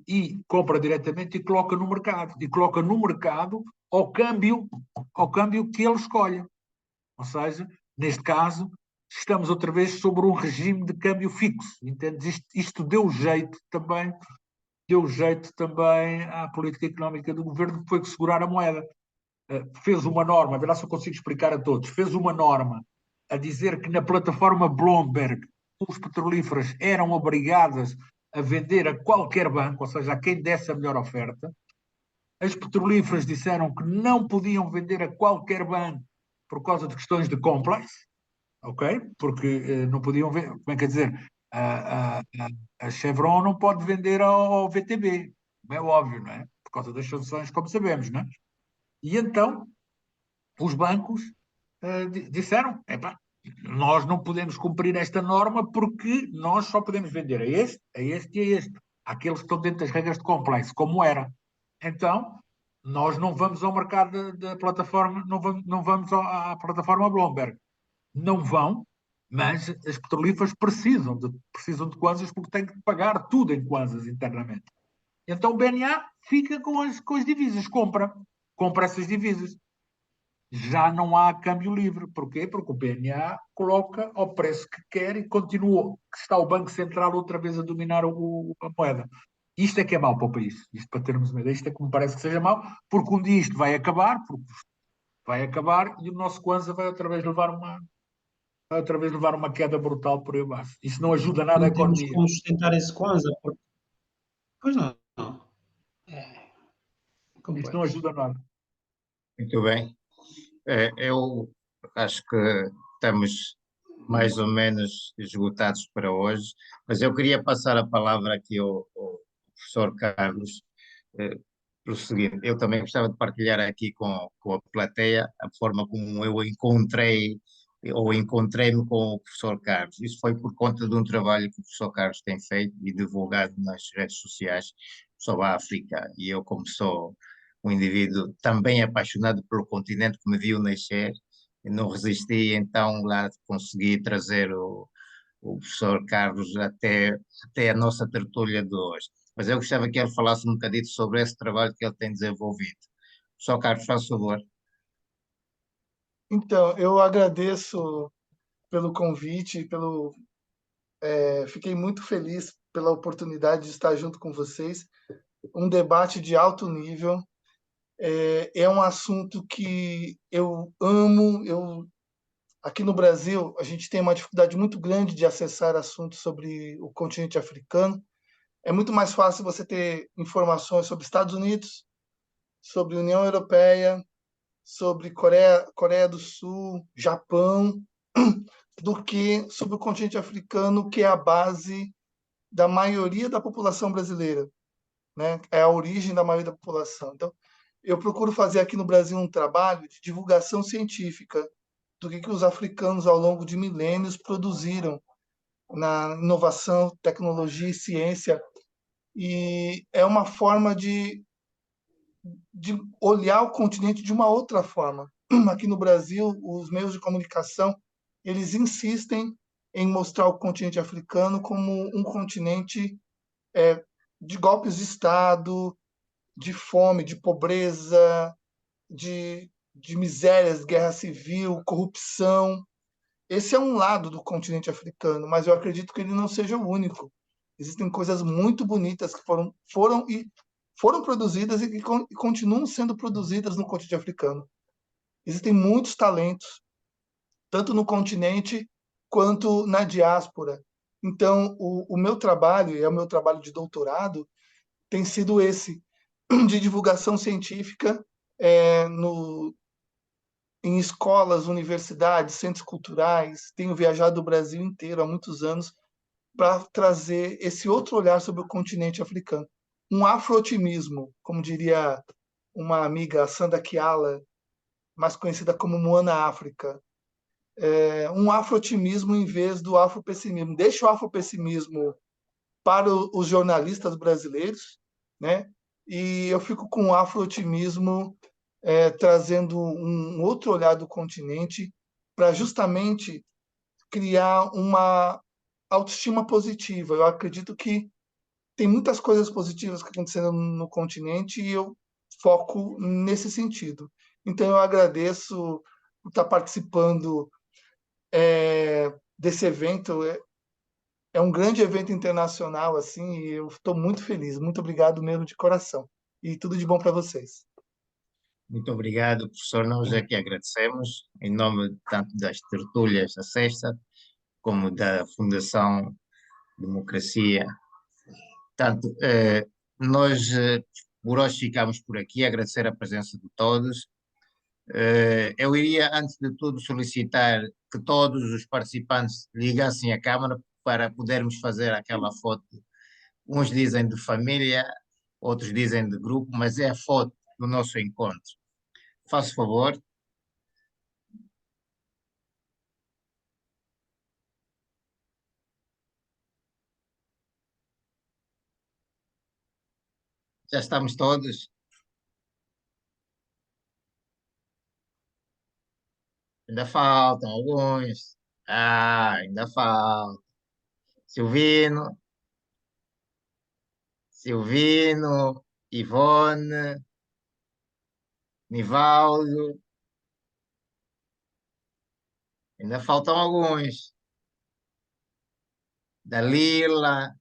e compra diretamente e coloca no mercado. E coloca no mercado ao câmbio que ele escolhe. Ou seja, neste caso, estamos outra vez sobre um regime de câmbio fixo. Entendes? Isto deu jeito também à política económica do governo, que foi que segurar a moeda. Fez uma norma, a ver lá se eu consigo explicar a todos, fez uma norma a dizer que na plataforma Bloomberg os petrolíferos eram obrigados a vender a qualquer banco, ou seja, a quem desse a melhor oferta. As petrolíferas disseram que não podiam vender a qualquer banco por causa de questões de compliance, ok? Porque não podiam ver, como é que é dizer, A Chevron não pode vender ao VTB, é óbvio, não é? Por causa das sanções, como sabemos, não é? E então os bancos disseram: epá, nós não podemos cumprir esta norma porque nós só podemos vender a este e a este. Aqueles que estão dentro das regras de compliance, como era. Então, nós não vamos ao mercado da plataforma, não vamos à plataforma Bloomberg. Não vão, mas as petrolíferas precisam de kwanzas porque têm que pagar tudo em kwanzas internamente. Então o BNA fica com as divisas, compra essas divisas. Já não há câmbio livre. Porquê? Porque o BNA coloca ao preço que quer e continua, que está o Banco Central outra vez a dominar a moeda. Isto é que é mau para o país. Isto, para termos uma ideia, isto é que me parece que seja mau, porque um dia isto vai acabar, e o nosso Kwanza vai outra vez levar uma queda brutal por aí abaixo. Isso não ajuda nada a Não temos economia. como sustentar esse Kwanza, porque... Pois não. É Isso não complexo. ajuda nada. Muito bem. Eu acho que estamos mais ou menos esgotados para hoje, mas eu queria passar a palavra aqui ao professor Carlos, pelo seguinte: eu também gostava de partilhar aqui com a plateia a forma como eu encontrei-me com o professor Carlos. Isso foi por conta de um trabalho que o professor Carlos tem feito e divulgado nas redes sociais sobre a África, e eu, como sou um indivíduo também apaixonado pelo continente que me viu nascer, não resisti, então lá consegui trazer o professor Carlos até a nossa tertúlia de hoje. Mas eu gostava que ele falasse um bocadinho sobre esse trabalho que ele tem desenvolvido. Professor Carlos, faz favor. Então, eu agradeço pelo convite, fiquei muito feliz pela oportunidade de estar junto com vocês. Um debate de alto nível. É um assunto que eu amo. Aqui no Brasil, a gente tem uma dificuldade muito grande de acessar assuntos sobre o continente africano. É muito mais fácil você ter informações sobre Estados Unidos, sobre União Europeia, sobre Coreia do Sul, Japão, do que sobre o continente africano, que é a base da maioria da população brasileira, né? É a origem da maioria da população. Então, eu procuro fazer aqui no Brasil um trabalho de divulgação científica do que os africanos, ao longo de milênios, produziram na inovação, tecnologia e ciência. E é uma forma de olhar o continente de uma outra forma. Aqui no Brasil, os meios de comunicação, eles insistem em mostrar o continente africano como um continente de golpes de Estado, de fome, de pobreza, de misérias, guerra civil, corrupção. Esse é um lado do continente africano, mas eu acredito que ele não seja o único. Existem coisas muito bonitas que foram produzidas e continuam sendo produzidas no continente africano. Existem muitos talentos, tanto no continente quanto na diáspora. Então, o meu trabalho, e é o meu trabalho de doutorado, tem sido esse, de divulgação científica em escolas, universidades, centros culturais. Tenho viajado o Brasil inteiro há muitos anos para trazer esse outro olhar sobre o continente africano. Um afro-otimismo, como diria uma amiga, Sanda Kiala, mais conhecida como Moana África. Um afro-otimismo em vez do afro-pessimismo. Deixa o afro-pessimismo para os jornalistas brasileiros, né? E eu fico com o afro-otimismo trazendo um outro olhar do continente para justamente criar uma autoestima positiva. Eu acredito que tem muitas coisas positivas que aconteceram no continente e eu foco nesse sentido. Então, eu agradeço por estar participando desse evento. É um grande evento internacional, assim, e eu estou muito feliz. Muito obrigado mesmo de coração. E tudo de bom para vocês. Muito obrigado, professor. Nós aqui agradecemos, em nome tanto das tertúlias da Sexta, como da Fundação Democracia. Portanto, nós por hoje ficamos por aqui, agradecer a presença de todos. Eu iria, antes de tudo, solicitar que todos os participantes ligassem a câmara, para podermos fazer aquela foto. Uns dizem de família, outros dizem de grupo, mas é a foto do nosso encontro. Faça favor. Já estamos todos? Ainda faltam alguns. Ainda falta. Silvino, Ivone, Nivaldo. Ainda faltam alguns. Dalila,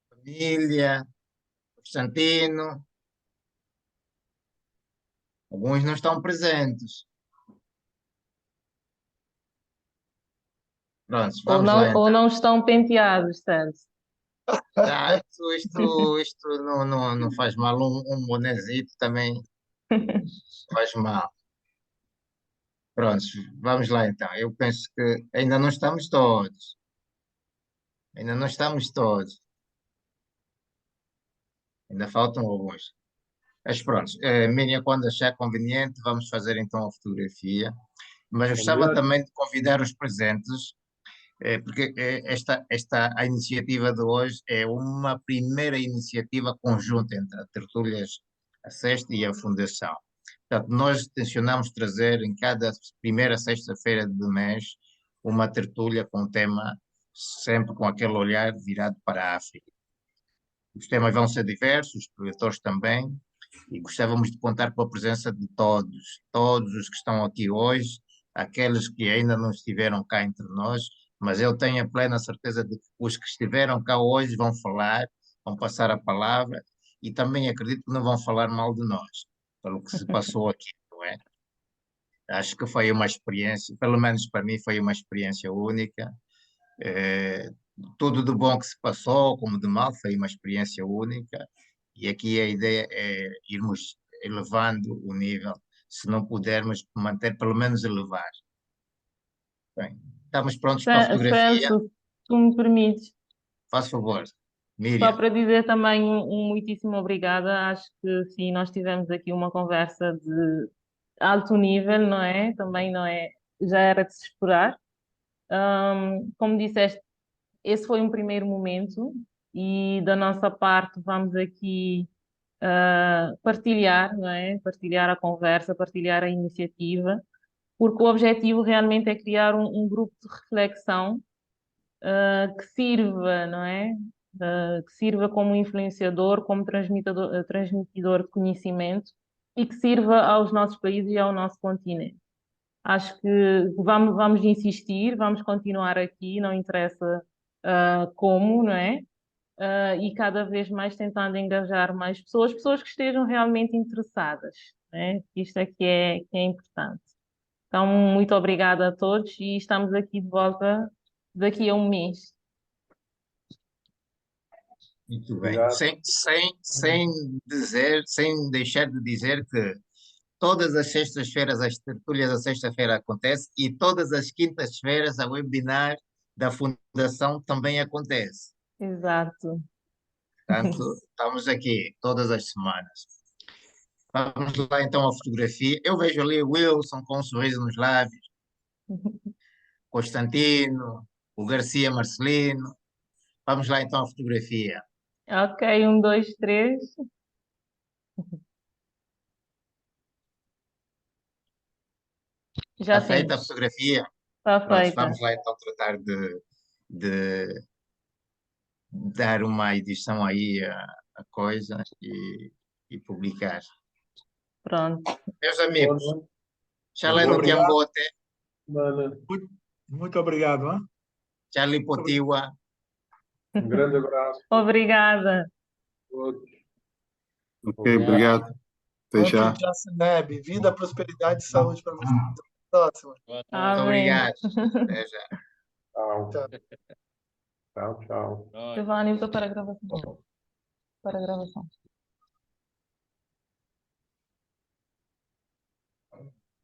família, Constantino. Alguns não estão presentes. Pronto, vamos lá então. Ou não estão penteados, tanto. Isto não faz mal. Um bonezito também faz mal. Pronto, vamos lá então. Eu penso que ainda não estamos todos. Ainda não estamos todos. Ainda faltam alguns. Mas pronto, Miriam, quando achar conveniente, vamos fazer então a fotografia. Mas gostava melhor. também de convidar os presentes, porque a iniciativa de hoje é uma primeira iniciativa conjunta entre a Tertúlias a Sexta e a Fundação. Portanto, nós tencionamos trazer em cada primeira sexta-feira do mês uma tertúlia com um tema sempre com aquele olhar virado para a África. Os temas vão ser diversos, os projetores também, e gostávamos de contar com a presença de todos os que estão aqui hoje, aqueles que ainda não estiveram cá entre nós, mas eu tenho a plena certeza de que os que estiveram cá hoje vão falar, vão passar a palavra, e também acredito que não vão falar mal de nós, pelo que se passou aqui, não é? Acho que foi uma experiência, pelo menos para mim foi uma experiência única. Tudo de bom que se passou, como de mal, foi uma experiência única. E aqui a ideia é irmos elevando o nível, se não pudermos manter, pelo menos elevar. Bem, estamos prontos para a fotografia. Celso, se tu me permites, Faz favor, só Miriam. para dizer também um muitíssimo obrigada. Acho que sim, nós tivemos aqui uma conversa de alto nível, não é? Também não é, já era de se esperar. Como disseste, esse foi um primeiro momento e da nossa parte vamos aqui partilhar, não é? Partilhar a conversa, partilhar a iniciativa, porque o objetivo realmente é criar um grupo de reflexão que sirva, não é? Que sirva como influenciador, como transmitidor de conhecimento e que sirva aos nossos países e ao nosso continente. Acho que vamos insistir, vamos continuar aqui, não interessa como, não é? E cada vez mais tentando engajar mais pessoas, pessoas que estejam realmente interessadas, né? Isto é que é importante. Então, muito obrigada a todos e estamos aqui de volta daqui a um mês. Muito bem. Obrigado. Sem deixar de dizer que todas as sextas-feiras as tertúlias da sexta-feira acontecem e todas as quintas-feiras a webinar da Fundação também acontece. Exato. Portanto, estamos aqui todas as semanas. Vamos lá então à fotografia. Eu vejo ali o Wilson com um sorriso nos lábios, Constantino, o Garcia Marcelino. Vamos lá então à fotografia. Ok, 1, 2, 3. Já Está feita a temos. fotografia? Está Pronto, feita. vamos lá então tratar de dar uma edição aí a coisa e publicar. Pronto. Meus amigos, Boa noite. Chalé Muito no obrigado. Tiambote, Semana. Muito obrigado. Hein? Charlie Potiwa. Um grande abraço a Obrigada. todos. Ok, obrigado. Até já. Outro dia, Seneb. Vida, prosperidade e saúde para vocês. Até a próxima. Muito Amém. obrigado. Até já. Tchau. Tchau. Tchau, tchau. Giovanni, estou para a gravação. Para a gravação.